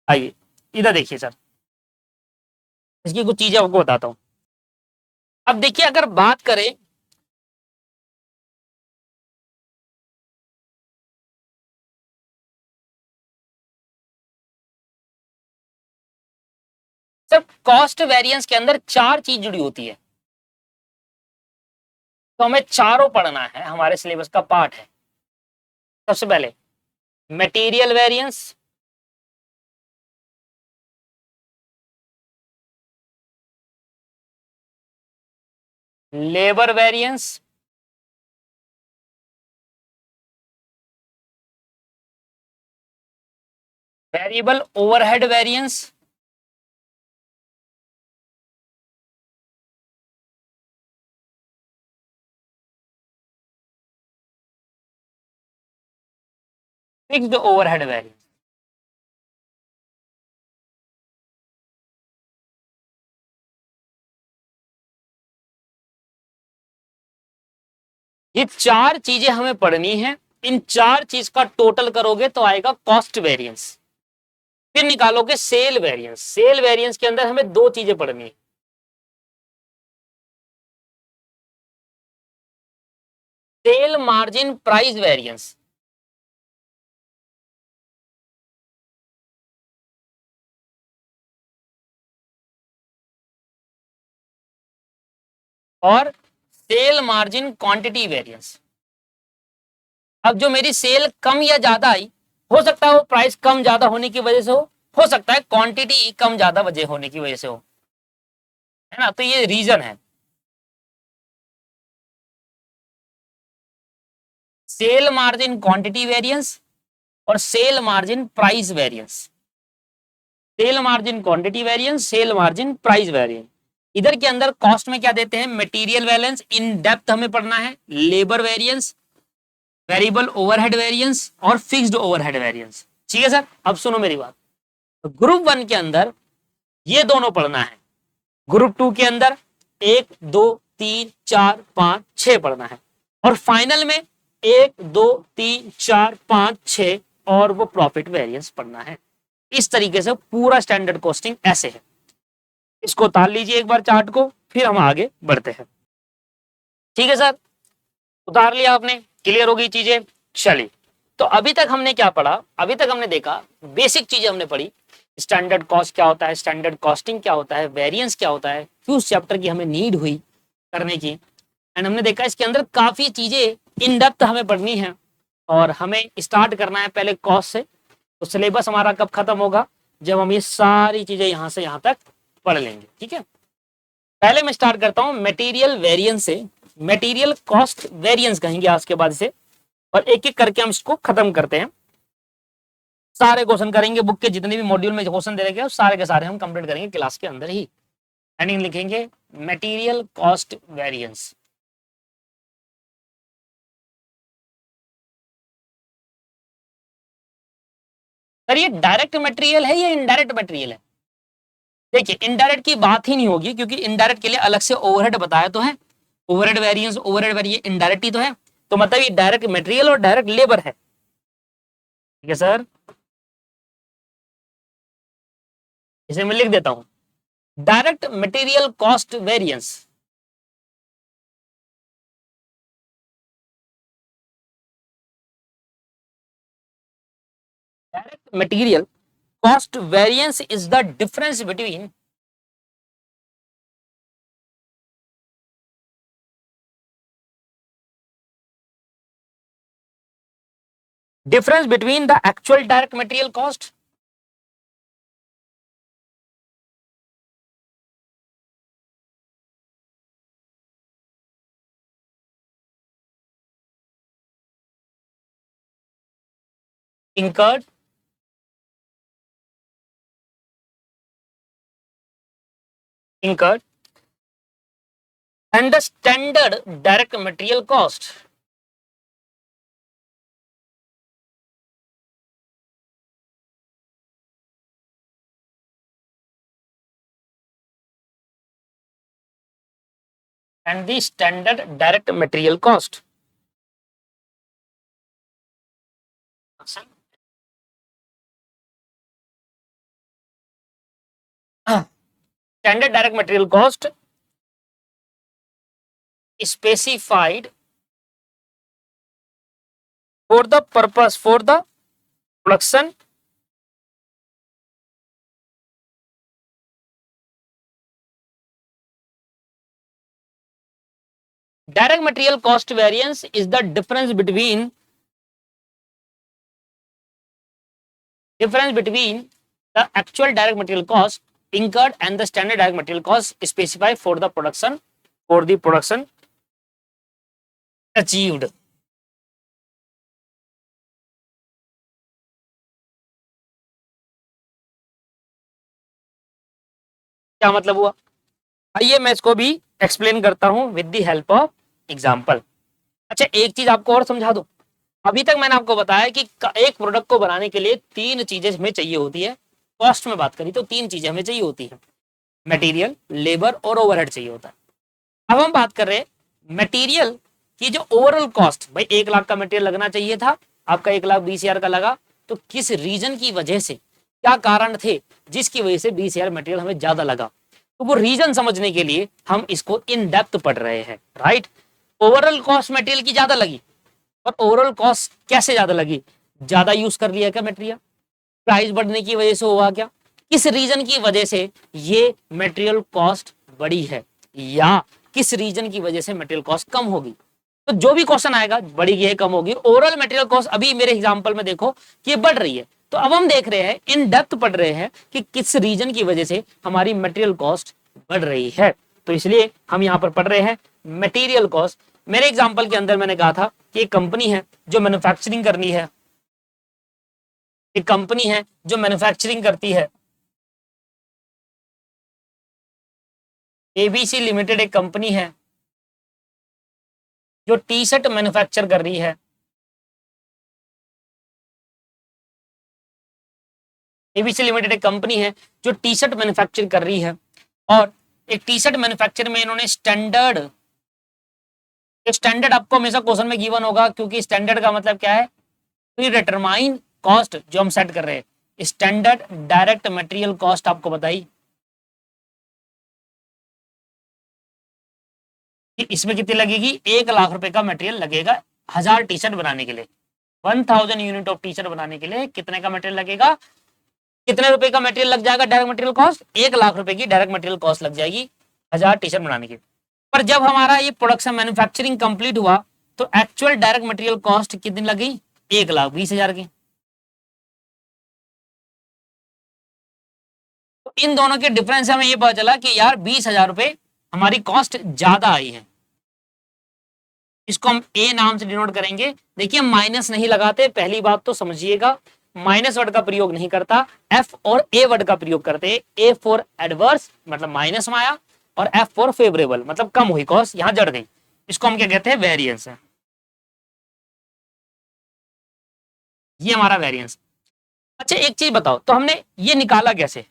आइए इधर देखिए सर, इसकी कुछ चीजें आपको बताता हूं। अब देखिए अगर बात करें, सर कॉस्ट वेरिएंस के अंदर 4 चीज जुड़ी होती है, तो हमें चारों पढ़ना है, हमारे सिलेबस का पार्ट है। सबसे पहले material variance, labour variance, variable overhead variance, fixed overhead variance. ये चार चीजें हमें पढ़नी है, इन चार चीज का टोटल करोगे तो आएगा कॉस्ट वेरिएंस। फिर निकालोगे सेल वेरिएंस। सेल वेरिएंस के अंदर हमें दो चीजें पढ़नी है, सेल मार्जिन प्राइस वेरिएंस, और सेल मार्जिन क्वांटिटी वेरिएंस। अब जो मेरी सेल कम या ज्यादा आई, हो सकता है वो प्राइस कम ज्यादा होने की वजह से हो सकता है क्वांटिटी कम ज्यादा वजह होने की वजह से हो, है ना। तो ये रीजन है। सेल मार्जिन क्वांटिटी वेरिएंस और sale margin price variance. Sale margin quantity variance, sale margin price variance. इधर के अंदर कॉस्ट में क्या देते हैं, मटेरियल बैलेंस, इन डेप्थ हमें पढ़ना है, labour variance, variable overhead variance और फिक्स्ड ओवरहेड वेरिएंस। ठीक है सर। अब सुनो मेरी बात, तो ग्रुप 1 के अंदर ये दोनों पढ़ना है, ग्रुप 2 के अंदर 1 2 3 4 5 6 पढ़ना है, और फाइनल में 1 2 3 4 5 6 और वो प्रॉफिट वेरिएंस पढ़ना है। इस तरीके से पूरा स्टैंडर्ड कॉस्टिंग ऐसे है। इसको उतार लीजिए एक बार चार्ट को, फिर हम आगे बढ़ते हैं। ठीक है सर, उतार लिया आपने, क्लियर हो गई चीजें। चलिए, तो अभी तक हमने क्या पढ़ा, अभी तक हमने देखा बेसिक चीजें हमने पढ़ी, स्टैंडर्ड कॉस्ट क्या होता है, स्टैंडर्ड कॉस्टिंग क्या होता है, वेरिएंस क्या होता है, फिर उस चैप्टर की हमें नीड हुई करने की, एंड हमने देखा इसके अंदर काफी चीजें इन डेप्थ हमें पढ़नी है, और हमें स्टार्ट करना है पहले कॉस्ट से। तो सिलेबस हमारा कब खत्म होगा, जब हम ये सारी चीजें यहां से यहां तक पढ़ लेंगे। ठीक है, पहले मैं स्टार्ट करता हूं मटेरियल वेरिएंस से, मटेरियल कॉस्ट वेरिएंस कहेंगे आज के बाद इसे, और एक एक करके हम इसको खत्म करते हैं। सारे क्वेश्चन करेंगे, बुक के जितने भी मॉड्यूल में क्वेश्चन दे रखे सारे के सारे हम कंप्लीट करेंगे क्लास के अंदर ही। हेडिंग लिखेंगे मटेरियल कॉस्ट वेरिएंस। सर ये डायरेक्ट मटेरियल है या इनडायरेक्ट मटेरियल है? देखिए, इनडायरेक्ट की बात ही नहीं होगी, क्योंकि इनडायरेक्ट के लिए अलग से ओवरहेड बताया तो है, overhead variance, overhead variance indirect ही तो है, तो मतलब ये डायरेक्ट मटेरियल और डायरेक्ट लेबर है। ठीक है सर, इसे मैं लिख देता हूं, direct material cost variance. Direct material cost variance is the difference between the actual direct material cost incurred and the standard direct material cost. And the standard direct material cost. Standard direct material cost specified for the purpose for the production direct material cost variance is the difference between the actual direct material cost incurred and the standard direct material cost specified for the production achieved. क्या मतलब हुआ, आइए मैं इसको भी explain करता हूं with the help of example. अच्छा, एक चीज आपको और समझा दो, अभी तक मैंने आपको बताया कि एक प्रोडक्ट को बनाने के लिए तीन चीजें हमें चाहिए होती है। कॉस्ट में बात करी तो तीन चीजें हमें चाहिए होती है, मटेरियल, लेबर और ओवरहेड चाहिए होता है। अब हम बात कर रहे हैं मटेरियल की जो ओवरऑल कॉस्ट, भाई 1 लाख का मटेरियल लगना चाहिए था, आपका 1,20,000 का लगा, तो किस रीजन की वजह से, क्या कारण थे जिसकी वजह से 20,000 मटेरियल हमें ज्यादा लगा, तो वो रीजन समझने के लिए हम इसको इन डेप्थ पढ़ रहे हैं, राइट। ओवरऑल कॉस्ट मटेरियल की ज्यादा लगी, और ओवरऑल कॉस्ट कैसे ज्यादा लगी, ज्यादा यूज कर लिया क्या मटेरियल, प्राइस बढ़ने की वजह से हुआ क्या, किस रीजन की वजह से ये मटेरियल कॉस्ट बढ़ी है, या किस रीजन की वजह से मटेरियल कॉस्ट कम होगी। तो जो भी क्वेश्चन आएगा बढ़ी है कम होगी, ओवरऑल मटेरियल कॉस्ट अभी मेरे एग्जांपल में देखो कि ये बढ़ रही है, तो अब हम देख रहे हैं इन डेप्थ पढ़ रहे हैं कि किस रीजन की वजह से हमारी मटेरियल कॉस्ट बढ़ रही है। तो इसलिए हम यहाँ पर पढ़ रहे हैं मटेरियल कॉस्ट। मेरे एग्जांपल के अंदर मैंने कहा था कि एक कंपनी है जो मैन्युफैक्चरिंग करनी है, एक कंपनी है जो मैन्युफैक्चरिंग करती है, एबीसी लिमिटेड एक कंपनी है जो टी शर्ट मैन्युफैक्चर कर रही है, एबीसी लिमिटेड एक कंपनी है जो टी शर्ट मैन्युफैक्चर कर रही है, और एक टी शर्ट मैन्युफैक्चर में इन्होंने स्टैंडर्ड, स्टैंडर्ड आपको हमेशा क्वेश्चन में गिवन होगा, क्योंकि स्टैंडर्ड का मतलब क्या है, प्री डिटरमाइन कॉस्ट जो हम सेट कर रहे हैं, स्टैंडर्ड डायरेक्ट मटेरियल कॉस्ट आपको बताई कि इसमें कितनी लगेगी, 1 लाख रुपए का मटेरियल लगेगा 1000 टी शर्ट बनाने के लिए, 1000 यूनिट ऑफ टी शर्ट बनाने के लिए कितने का मटेरियल लगेगा, कितने रुपए का मटेरियल लग जाएगा डायरेक्ट मटेरियल कॉस्ट, 1 लाख रुपए की डायरेक्ट मटेरियल कॉस्ट लग जाएगी 1000 टी शर्ट बनाने की। पर जब हमारा ये प्रोडक्शन मैन्युफैक्चरिंग कंप्लीट हुआ तो एक्चुअल डायरेक्ट मटेरियल कॉस्ट कितनी लगी, 1,20,000 की। तो इन दोनों के डिफरेंस से हमें ये पता चला कि यार 20,000 रुपए हमारी कॉस्ट ज्यादा आई है। इसको हम ए नाम से डिनोट करेंगे। देखिए माइनस नहीं लगाते, पहली बात तो समझिएगा, माइनस वर्ड का प्रयोग नहीं करता, एफ और ए वर्ड का प्रयोग करते हैं। ए फॉर एडवर्स मतलब माइनस में आया, और एफ फॉर फेवरेबल मतलब कम हुई कॉस्ट, यहां जड़ गई, इसको हम क्या कहते हैं, वेरिएंस है। ये हमारा वेरिएंस। अच्छा एक चीज बताओ, तो हमने ये निकाला कैसे,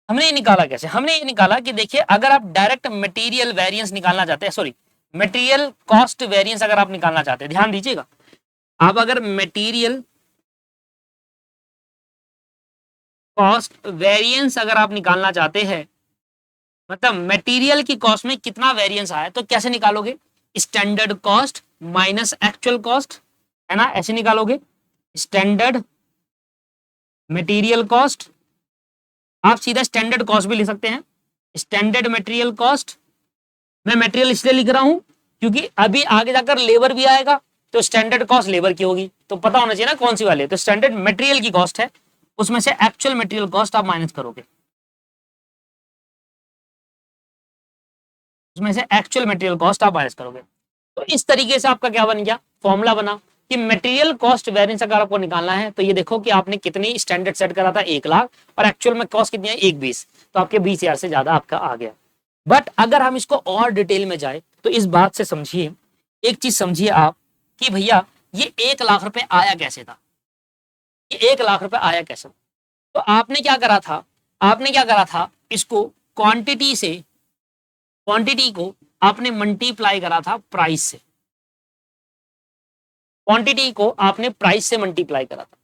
हमने ये निकाला कैसे, हमने ये निकाला कि देखिए अगर आप डायरेक्ट मटेरियल वेरिएंस निकालना चाहते हैं, सॉरी मटेरियल कॉस्ट वेरिएंस अगर आप निकालना चाहते हैं, ध्यान दीजिएगा, आप अगर मटेरियल कॉस्ट वेरिएंस अगर आप निकालना चाहते हैं, मतलब मटेरियल की कॉस्ट में कितना वेरिएंस आया, तो कैसे निकालोगे, standard cost minus actual cost, है ना, ऐसे निकालोगे। स्टैंडर्ड मटेरियल कॉस्ट, आप सीधा स्टैंडर्ड कॉस्ट भी लिख सकते हैं, स्टैंडर्ड मटेरियल कॉस्ट। मैं मटेरियल इसलिए लिख रहा हूं क्योंकि अभी आगे जाकर लेबर भी आएगा, तो स्टैंडर्ड कॉस्ट लेबर की होगी, तो पता होना चाहिए ना कौन सी वाली है, तो स्टैंडर्ड मटेरियल की कॉस्ट है, उसमें से एक्चुअल मटेरियल कॉस्ट आप माइनस करोगे, उसमें से एक्चुअल मटेरियल कॉस्ट आप माइनस करोगे। तो इस तरीके से आपका क्या बन गया, फॉर्मूला बना कि मटेरियल कॉस्ट वेरिएंस अगर आपको निकालना है तो ये देखो कि आपने कितनी स्टैंडर्ड सेट करा था 1 लाख, और एक्चुअल में कॉस्ट कितनी है 1,20,000, तो आपके 20,000 से ज्यादा आपका आ गया। बट अगर हम इसको और डिटेल में जाए तो इस बात से समझिए, एक चीज समझिए आप कि भैया ये 1 लाख रुपए आया कैसे था, ये 1 लाख रुपए आया कैसे, तो आपने क्या करा था, आपने क्या करा था, इसको क्वांटिटी से, क्वांटिटी को आपने मल्टीप्लाई करा था प्राइस से, क्वांटिटी को आपने प्राइस से मल्टीप्लाई करा था,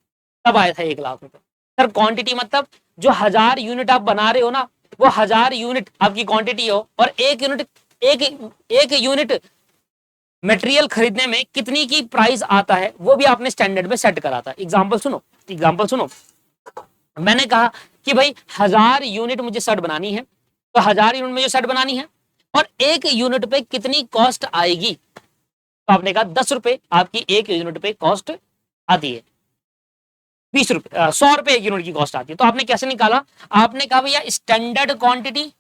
तब आया था 1 लाख रुपए। सर क्वांटिटी मतलब जो 1000 यूनिट आप बना रहे हो ना, वो 1000 यूनिट आपकी क्वांटिटी हो, और एक यूनिट मटेरियल खरीदने में कितनी की प्राइस आता है वो भी आपने स्टैंडर्ड में सेट करा था। एग्जांपल सुनो, एग्जांपल सुनो, मैंने कहा कि भाई 1000 यूनिट मुझे शर्ट बनानी है, तो 1000 यूनिट मुझे शर्ट बनानी है, और एक यूनिट पे कितनी कॉस्ट आएगी, तो आपने कहा 10 रुपए आपकी एक यूनिट पे कॉस्ट आती है, 20 रुपए 100 रुपए एक यूनिट की कॉस्ट आती है। तो आपने कैसे निकाला, आपने कहा भैया standard quantity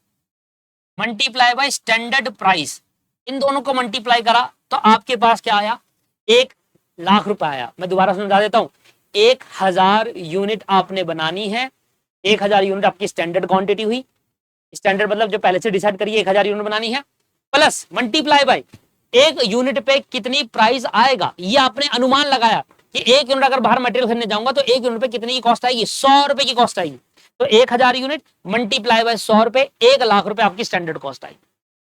multiply by standard price, इन दोनों को मल्टीप्लाई करा तो आपके पास क्या आया, 1 लाख रुपए आया। मैं दोबारा समझा देता हूं, 1000 यूनिट आपने बनानी है, 1000 यूनिट आपकी स्टैंडर्ड क्वांटिटी हुई, स्टैंडर्ड मतलब जो पहले से डिसाइड करिए 1000 यूनिट बनानी है, प्लस मल्टीप्लाई बाय एक यूनिट पे कितनी प्राइस आएगा, ये आपने अनुमान लगाया कि एक यूनिट अगर बाहर मटेरियल खरीदने जाऊंगा तो एक यूनिट पे कितनी की कॉस्ट आएगी, 100 रुपए की कॉस्ट आएगी। तो 1000 यूनिट मल्टीप्लाई बाय 100 रुपए, 1 लाख रुपए आपकी स्टैंडर्ड कॉस्ट आएगी।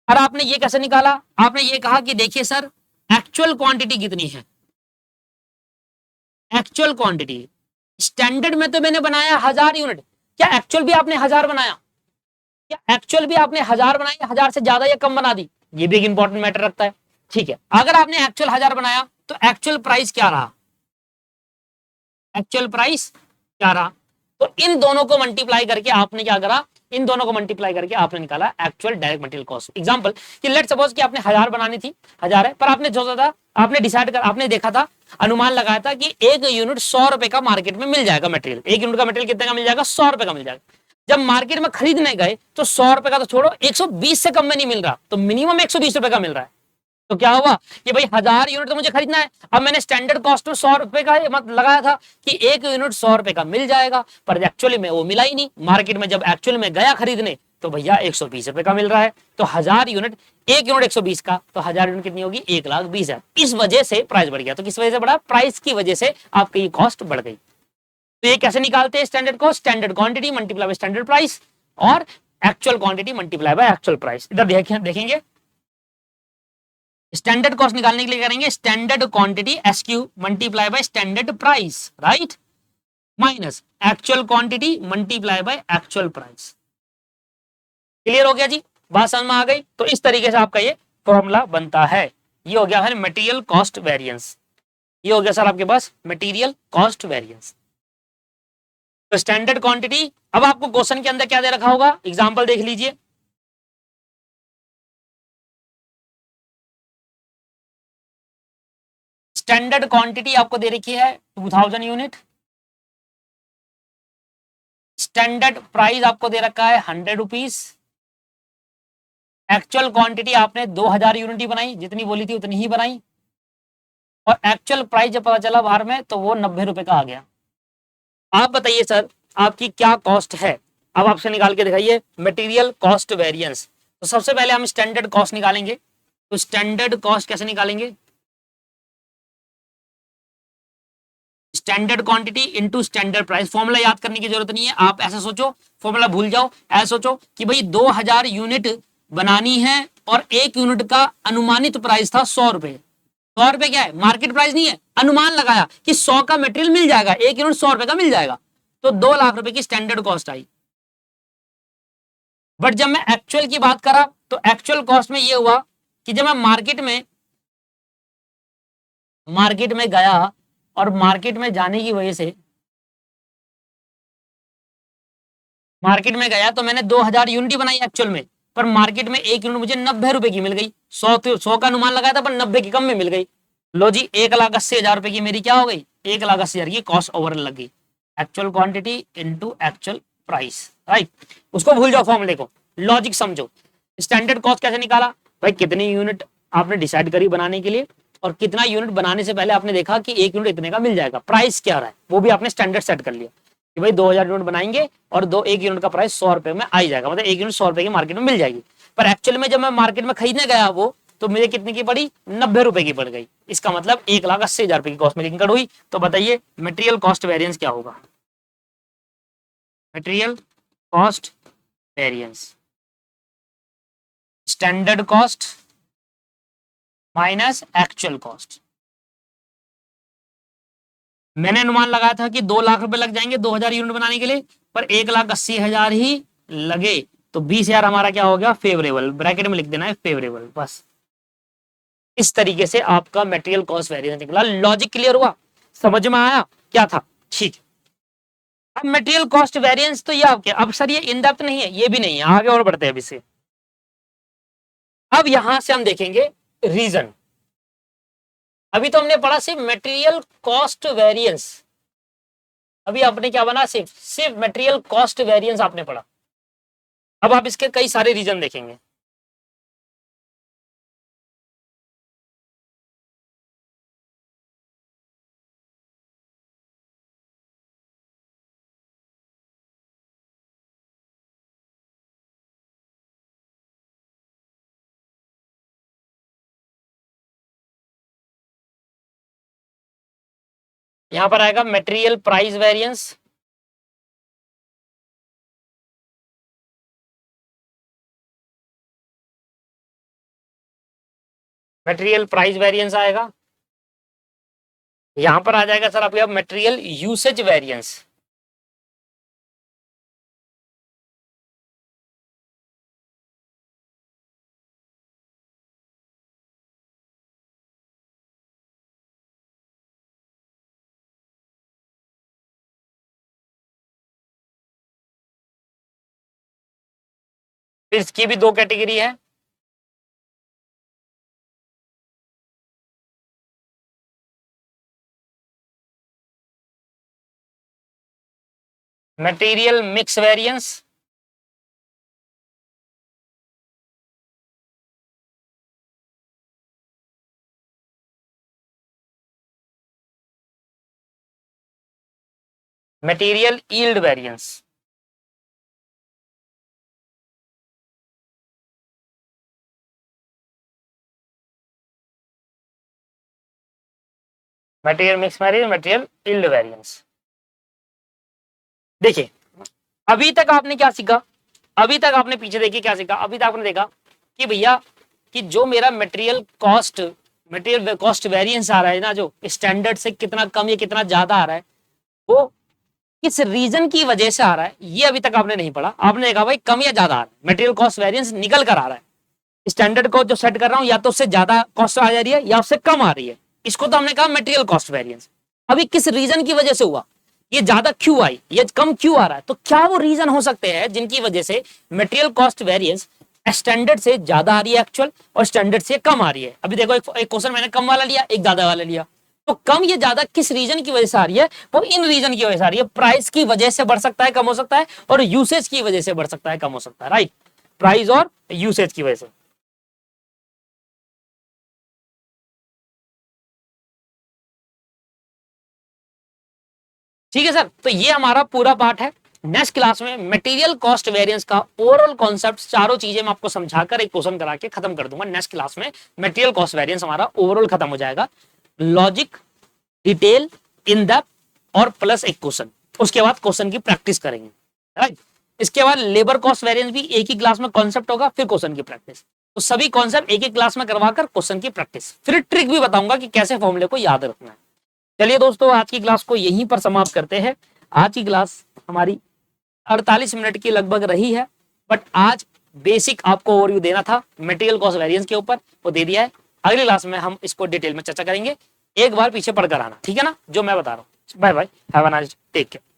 और आपने ये कैसे निकाला, आपने ये कहा कि देखिए सर एक्चुअल क्वांटिटी कितनी है, एक्चुअल क्वांटिटी, स्टैंडर्ड में तो मैंने बनाया 1000 यूनिट, क्या एक्चुअल भी आपने 1000 बनाया, क्या एक्चुअल भी आपने 1000 बनाई, 1000 से ज्यादा या कम बना दी, ये भी एक इंपॉर्टेंट मैटर रखता है। ठीक है, अगर आपने एक्चुअल 1000 बनाया तो एक्चुअल प्राइस क्या रहा, एक्चुअल प्राइस क्या रहा, तो इन दोनों को मल्टीप्लाई करके आपने क्या करा, इन दोनों को मल्टीप्लाई करके आपने निकाला actual direct material cost. Example कि लेट सपोज कि आपने 1000 बनानी थी, 1000 है, पर आपने सोचा था, आपने डिसाइड कर, आपने देखा था, अनुमान लगाया था कि एक यूनिट 100 रुपए का मार्केट में मिल जाएगा मटेरियल, एक यूनिट का मटेरियल कितने का मिल जाएगा, 100 रुपए का मिल जाएगा। जब मार्केट में खरीदने गए तो 100 रुपए का तो छोड़ो, 120 से कम में नहीं मिल रहा, तो मिनिमम 120 रुपए का मिल रहा है। तो क्या हुआ कि भाई 1000 यूनिट तो मुझे खरीदना है, अब मैंने स्टैंडर्ड कॉस्ट में 100 रुपए का मत लगाया था कि एक यूनिट 100 रुपए का मिल जाएगा, पर एक्चुअली में वो मिला ही नहीं। मार्केट में जब एक्चुअल में गया खरीदने तो भैया 120 रुपए का मिल रहा है। तो 1000 यूनिट, एक यूनिट 120 का, तो 1000 यूनिट कितनी होगी, 1,20,000। इस वजह से प्राइस बढ़ गया। तो किस वजह से बढ़ा, प्राइस की वजह से आपकी ये कॉस्ट बढ़ गई। तो ये कैसे निकालते हैं standard cost, standard quantity multiply by standard price और actual quantity multiply by actual price. इधर देखेंगे स्टैंडर्ड कॉस्ट निकालने के लिए करेंगे standard quantity SQ multiply by standard price, right, minus actual quantity multiply by actual price. Clear हो गया जी, बात समझ में आ गई। तो इस तरीके से आपका ये फॉर्मूला बनता है। ये हो गया है मटेरियल कॉस्ट वेरिएंस, ये हो गया सर आपके पास मटेरियल कॉस्ट वेरिएंस। तो स्टैंडर्ड क्वांटिटी, अब आपको क्वेश्चन के अंदर क्या दे रखा होगा, एग्जांपल देख लीजिए। स्टैंडर्ड क्वांटिटी आपको दे रखी है 2000 यूनिट, स्टैंडर्ड प्राइस आपको दे रखा है 100 रुपीज, एक्चुअल क्वांटिटी आपने 2000 यूनिट ही बनाई, जितनी बोली थी उतनी ही बनाई, और एक्चुअल प्राइस जब पता चला बाहर में तो वो 90 रुपए का आ गया। आप बताइए सर आपकी क्या कॉस्ट है, अब आपसे निकाल के दिखाइए मटेरियल कॉस्ट वेरिएंस। तो सबसे पहले हम स्टैंडर्ड कॉस्ट निकालेंगे। तो स्टैंडर्ड कॉस्ट कैसे निकालेंगे, standard quantity into standard price. Formula याद करने की जरूरत नहीं है, आप ऐसा सोचो, फॉर्मूला भूल जाओ, ऐसा सोचो कि भाई 2000 यूनिट बनानी है और एक यूनिट का अनुमानित प्राइस था 100 रुपए। 100 रुपए क्या है, मार्केट प्राइस नहीं है, अनुमान लगाया कि 100 का मटेरियल मिल जाएगा, एक यूनिट 100 रुपए का मिल जाएगा, तो 2 लाख रुपए की स्टैंडर्ड कॉस्ट आई। बट जब मैं एक्चुअल की बात करा तो एक्चुअल कॉस्ट में ये हुआ कि जब मैं मार्केट में गया और मार्केट में जाने की वजह से, मार्केट में गया तो मैंने 2000 यूनिट बनाई एक्चुअल में, पर मार्केट में एक यूनिट मुझे 90 रुपए की मिल गई। 100 का अनुमान लगाया था पर 90 की कम में मिल गई। लो जी, 1,80,000 रुपए की मेरी क्या हो गई, 1,80,000 की कॉस्ट ओवर लग गई। Actual quantity into actual price, right. उसको भूल जाओ, फॉर्मूले को, लॉजिक समझो। स्टैंडर्ड कॉस्ट कैसे निकाला, भाई कितनी यूनिट आपने डिसाइड करी बनाने के लिए, और कितना यूनिट बनाने से पहले आपने देखा कि एक यूनिट इतने का मिल जाएगा, प्राइस क्या रहा है वो भी आपने स्टैंडर्ड सेट कर लिया कि भाई 2000 यूनिट बनाएंगे और एक यूनिट का प्राइस 100 रुपए में आ ही जाएगा, मतलब एक यूनिट 100 रुपए की मार्केट में मिल जाएगी। पर एक्चुअल में जब मैं मार्केट में खरीदने गया वो, तो मुझे कितने की पड़ी, 90 रुपए की पड़ गई। इसका मतलब 1,80,000 रुपए की कॉस्ट मेरी इनकम हुई। तो बताइए मटेरियल कॉस्ट वेरिएंस क्या होगा, material cost variance standard cost minus actual cost. मैंने अनुमान लगाया था कि 2 लाख रुपए लग जाएंगे 2000 यूनिट बनाने के लिए, पर 1,80,000 ही लगे, तो 20,000 हमारा क्या हो गया, फेवरेबल, ब्रैकेट में लिख देना है फेवरेबल, बस। इस तरीके से आपका मटेरियल कॉस्ट वेरिएंस निकला। लॉजिक क्लियर हुआ, समझ में आया क्या था, ठीक। अब मटेरियल कॉस्ट वेरिएंस तो ये आपके, अब सर ये इन डेप्थ नहीं है, ये भी नहीं है, आगे और बढ़ते हैं अभी से। अब यहां से हम देखेंगे रीजन। अभी तो हमने पढ़ा सिर्फ मटेरियल कॉस्ट वेरिएंस, अभी आपने क्या बना, सिर्फ मटेरियल कॉस्ट वेरिएंस आपने पढ़ा। अब आप इसके कई सारे रीजन देखेंगे। यहां पर आएगा material price variance, material price variance आएगा। यहां पर आ जाएगा सर आपके मटेरियल यूसेज वेरिएंस, फिर इसकी भी दो कैटेगरी है, material mix variance, material yield variance. Material mix variance, material yield variance. देखिए अभी तक आपने क्या सीखा, अभी तक आपने पीछे देखिए क्या सीखा। अभी तक आपने देखा कि भैया कि जो मेरा मटेरियल कॉस्ट वेरिएंस आ रहा है ना, जो स्टैंडर्ड से कितना कम या कितना ज्यादा आ रहा है, वो किस रीजन की वजह से आ रहा है, ये अभी तक आपने नहीं पढ़ा। आपने देखा भाई कम या ज्यादा आ रहा है, मटेरियल कॉस्ट वेरिएंस निकल कर आ रहा है, स्टैंडर्ड को जो सेट कर रहा हूं या तो उससे ज्यादा कॉस्ट आ जा रही है या उससे कम आ रही है, इसको तो हमने कहा मटेरियल कॉस्ट वेरिएंस। अभी किस रीजन की वजह से हुआ, ये ज्यादा क्यों आई, ये कम क्यों आ रहा है, तो क्या वो रीजन हो सकते हैं जिनकी वजह से मटेरियल कॉस्ट वेरिएंस स्टैंडर्ड से ज्यादा आ रही है एक्चुअल, और स्टैंडर्ड से कम आ रही है। अभी देखो एक क्वेश्चन मैंने कम वाला लिया, एक ज्यादा वाला लिया, तो कम या ज्यादा किस रीजन की वजह से आ रही है, वो इन रीजन की वजह से आ रही है। प्राइस की वजह से बढ़ सकता है, कम हो सकता है, और यूसेज की वजह से बढ़ सकता है, कम हो सकता है, राइट। प्राइस और यूसेज की वजह से। ठीक है सर, तो ये हमारा पूरा पार्ट है। नेक्स्ट क्लास में मटेरियल कॉस्ट वेरिएंस का ओवरऑल कॉन्सेप्ट, चारों चीजें मैं आपको समझाकर एक क्वेश्चन करा के खत्म कर दूंगा। नेक्स्ट क्लास में मटेरियल कॉस्ट वेरिएंस हमारा ओवरऑल खत्म हो जाएगा, लॉजिक, डिटेल, इन डेप्थ और प्लस एक क्वेश्चन। उसके बाद क्वेश्चन की प्रैक्टिस करेंगे, राइट। इसके बाद लेबर कॉस्ट वेरिएंस भी एक ही क्लास में कॉन्सेप्ट होगा, फिर क्वेश्चन की प्रैक्टिस। तो सभी कॉन्सेप्ट एक एक क्लास में करवाकर क्वेश्चन की प्रैक्टिस, फिर ट्रिक भी बताऊंगा कि कैसे फॉर्मूले को याद रखना है। चलिए दोस्तों, आज की क्लास को यहीं पर समाप्त करते हैं। आज की क्लास हमारी 48 मिनट की लगभग रही है, बट आज बेसिक आपको ओवरव्यू देना था मटेरियल कॉस्ट वेरिएंस के ऊपर, वो दे दिया है। अगली क्लास में हम इसको डिटेल में चर्चा करेंगे। एक बार पीछे पढ़कर आना, ठीक है ना, जो मैं बता रहा हूँ। Bye bye, have a nice, take care.